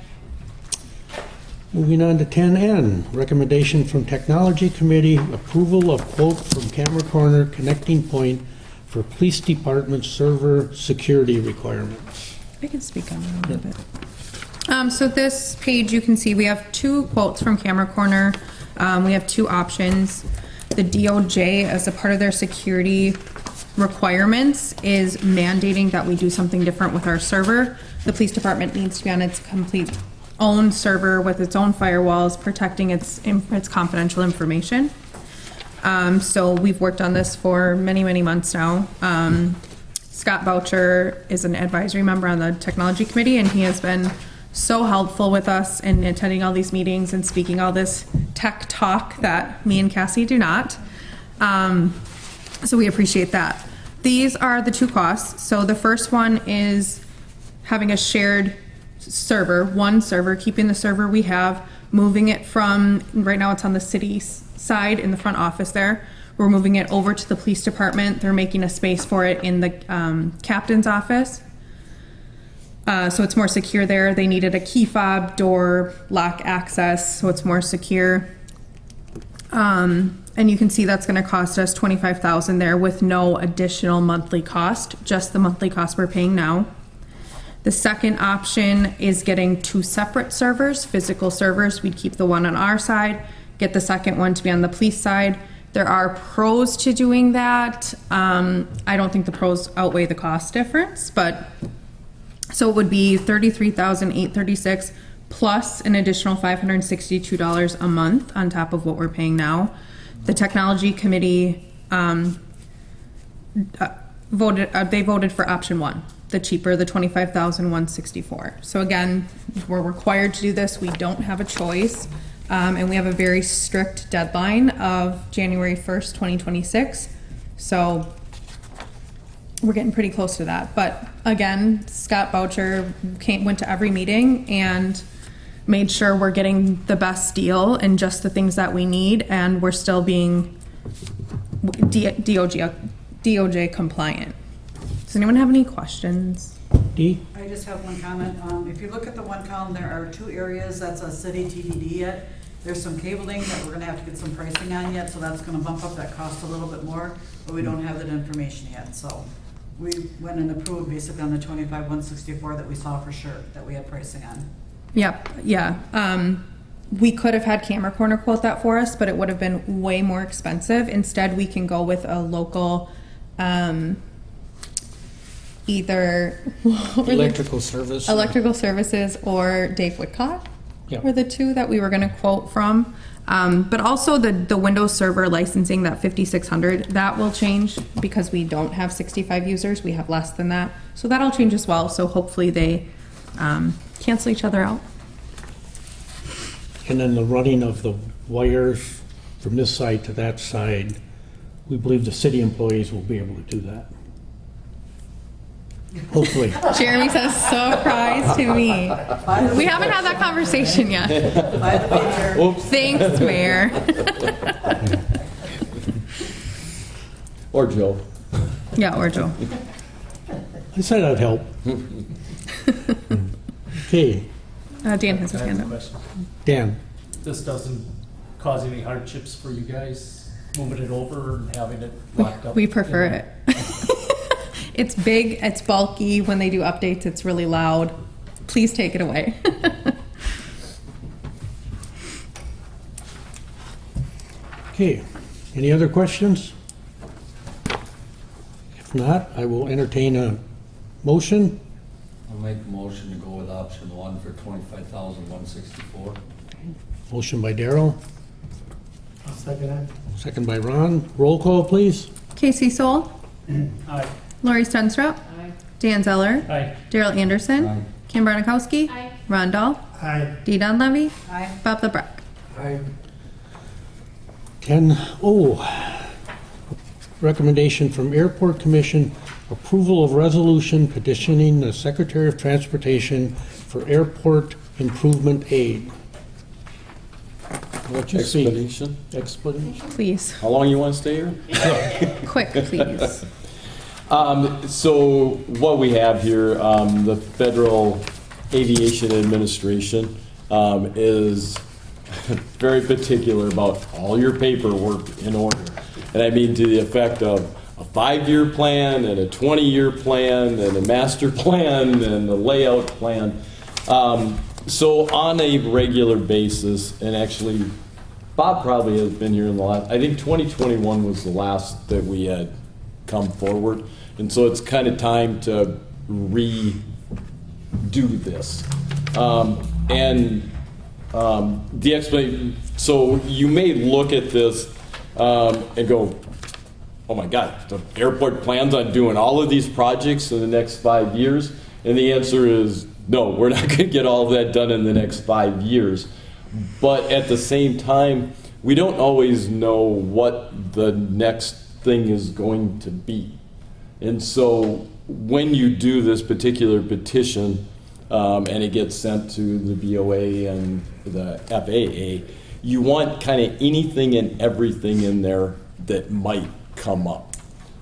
Moving on to 10N, recommendation from Technology Committee, approval of quote from Camera Corner Connecting Point for Police Department server security requirements. I can speak on that a little bit. So this page, you can see we have two quotes from Camera Corner. We have two options. The DOJ, as a part of their security requirements, is mandating that we do something different with our server. The police department needs to be on its complete own server with its own firewalls, protecting its confidential information. So we've worked on this for many, many months now. Scott Boucher is an advisory member on the technology committee, and he has been so helpful with us in attending all these meetings and speaking all this tech talk that me and Cassie do not. So we appreciate that. These are the two costs. So the first one is having a shared server, one server, keeping the server we have, moving it from, right now it's on the city side in the front office there. We're moving it over to the police department. They're making a space for it in the captain's office. So it's more secure there. They needed a key fob, door, lock access, so it's more secure. And you can see that's going to cost us $25,000 there with no additional monthly cost, just the monthly cost we're paying now. The second option is getting two separate servers, physical servers. We'd keep the one on our side, get the second one to be on the police side. There are pros to doing that. I don't think the pros outweigh the cost difference, but so it would be $33,836 plus an additional $562 a month on top of what we're paying now. The technology committee voted for option one, the cheaper, the $25,164. So again, we're required to do this. We don't have a choice. And we have a very strict deadline of January 1st, 2026. So we're getting pretty close to that. But again, Scott Boucher went to every meeting and made sure we're getting the best deal and just the things that we need. And we're still being DOJ compliant. Does anyone have any questions? Dee? I just have one comment. If you look at the one column, there are two areas that's a city TDD yet. There's some cabling that we're gonna have to get some pricing on yet, so that's gonna bump up that cost a little bit more, but we don't have that information yet. So we went and approved basically on the $25,164 that we saw for sure, that we had pricing on. Yep, yeah. We could have had Camera Corner quote that for us, but it would have been way more expensive. Instead, we can go with a local, either Electrical service. Electrical Services or Dave Whitcott Yep. were the two that we were going to quote from. But also the Windows Server licensing, that 5600, that will change because we don't have 65 users. We have less than that. So that'll change as well. So hopefully they cancel each other out. And then the running of the wires from this side to that side, we believe the city employees will be able to do that. Hopefully. Jeremy says, surprise to me. We haven't had that conversation yet. By the way, Mayor. Oops. Thanks, Mayor. Or Joe. Yeah, or Joe. I said I'd help. Okay, Dan has his I have hand a up. question. Dan. This doesn't cause any hardships for you guys, moving it over and having it locked up? We prefer in it. It's big, it's bulky. When they do updates, it's really loud. Please take it away. Okay, any other questions? If not, I will entertain a motion. I'll make a motion to go with option one for $25,164. Motion by Darrell, I'll second that. second by Ron. Roll call, please. Casey Soul, Aye. Lori Stenstrup, Dan Zeller, Aye. Daryl Anderson, Aye. Kim Barnikowski, Aye. Ron Dahl, Aye. Dee Donlevy, Aye. Bob LeBrecq. Aye. 10-0. Recommendation from Airport Commission, approval of resolution petitioning the Secretary of Transportation for airport improvement aid. What you see? Explanation. Explanation. Please, How long you want to stay here? quick, please. So what we have here, the Federal Aviation Administration is very particular about all your paperwork in order. And I mean to the effect of a 5-year plan and a 20-year plan and a master plan and a layout plan. So on a regular basis, and actually Bob probably has been here in the last, I think 2021 was the last that we had come forward. And so it's kind of time to redo this. The explanation, so you may look at this and go, oh my God, the airport plans on doing all of these projects in the next 5 years? And the answer is no, we're not going to get all of that done in the next 5 years. But at the same time, we don't always know what the next thing is going to be. And so when you do this particular petition, and it gets sent to the BOA and the FAA, you want kind of anything and everything in there that might come up.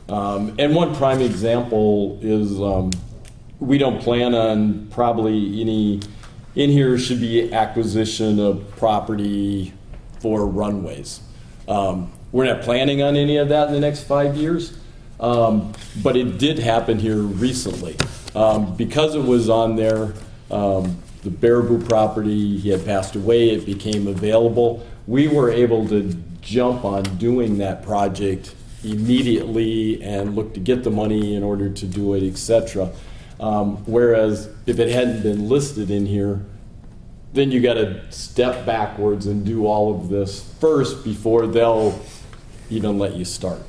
And one prime example is we don't plan on probably any, in here should be acquisition of property for runways. We're not planning on any of that in the next 5 years, but it did happen here recently. Because it was on there, the Baraboo property, he had passed away, it became available. We were able to jump on doing that project immediately and look to get the money in order to do it, etc. Whereas if it hadn't been listed in here, then you got to step backwards and do all of this first before they'll even let you start.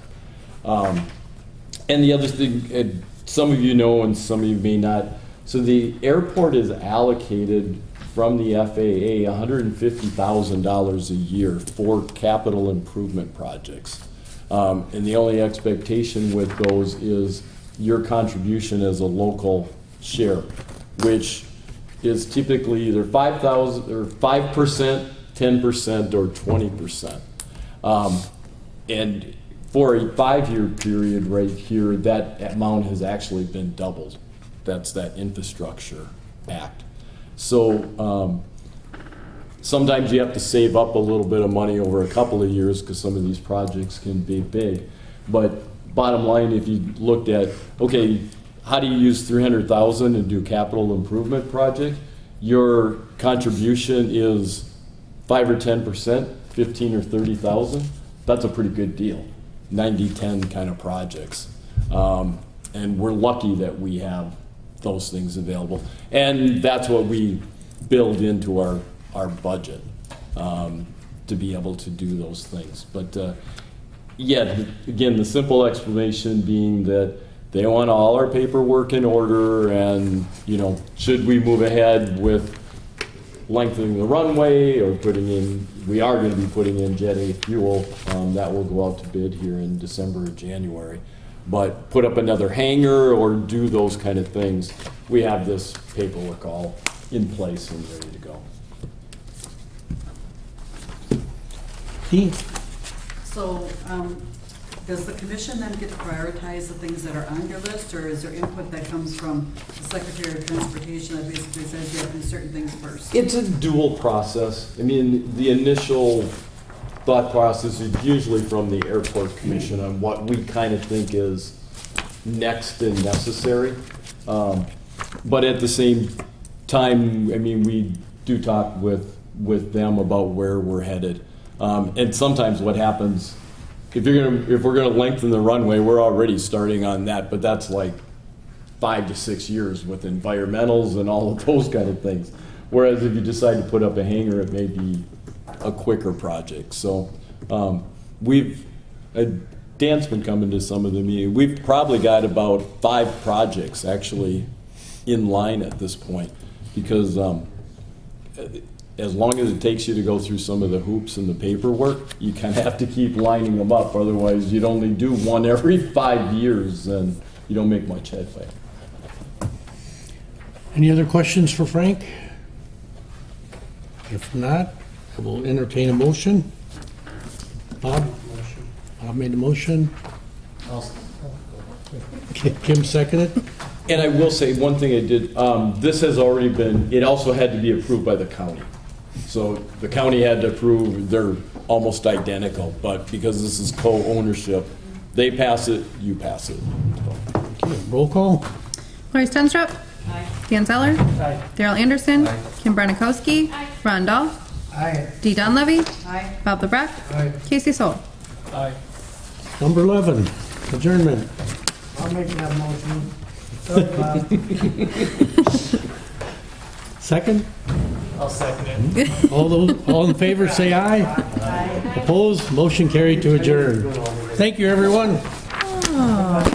And the other thing, some of you know and some of you may not, so the airport is allocated from the FAA $150,000 a year for capital improvement projects. And the only expectation with those is your contribution as a local share, which is typically either 5,000 or 5%, 10%, or 20%. And for a 5-year period right here, that amount has actually been doubled. That's that Infrastructure Act. So sometimes you have to save up a little bit of money over a couple of years because some of these projects can be big. But bottom line, if you looked at, okay, how do you use $300,000 and do a capital improvement project? Your contribution is 5 or 10%, 15 or 30,000. That's a pretty good deal. 90-10 kind of projects. And we're lucky that we have those things available. And that's what we build into our budget to be able to do those things. But yeah, again, the simple explanation being that they want all our paperwork in order, and should we move ahead with lengthening the runway or putting in, we are going to be putting in Jet A fuel, that will go out to bid here in December or January. But put up another hangar or do those kind of things, we have this paperwork all in place and ready to go. Dean? So, does the commission then get to prioritize the things that are on your list, or is there input that comes from the Secretary of Transportation that basically says you have to do certain things first? It's a dual process. I mean, the initial thought process is usually from the Airport Commission on what we kind of think is next and necessary. But at the same time, I mean, we do talk with them about where we're headed. And sometimes what happens, if we're gonna lengthen the runway, we're already starting on that, but that's like 5 to 6 years with environmentals and all of those kind of things. Whereas if you decide to put up a hangar, it may be a quicker project. So Dan's been coming to some of the meetings. We've probably got about 5 projects actually in line at this point, because as long as it takes you to go through some of the hoops and the paperwork, you kind of have to keep lining them up. Otherwise, you'd only do one every 5 years, and you don't make much headway. Any other questions for Frank? If not, I will entertain a motion. Bob? Bob made the motion. Kim seconded. And I will say one thing I did, this has already been, it also had to be approved by the county. So the county had to approve, they're almost identical, but because this is co-ownership, they pass it, you pass it. Okay, roll call. Lori Stenstrup. Aye. Dan Zeller. Aye. Daryl Anderson. Aye. Kim Barnikowski. Aye. Ron Dahl. Aye. Dee Donlevy. Aye. Bob LeBrecq. Aye. Casey Soul. Aye. Number 11, adjournment. I'll make that motion. Sorry, Bob. Second? I'll second it. All in favor, say aye. Aye. Opposed? Motion carried to adjourn. Thank you, everyone. I thought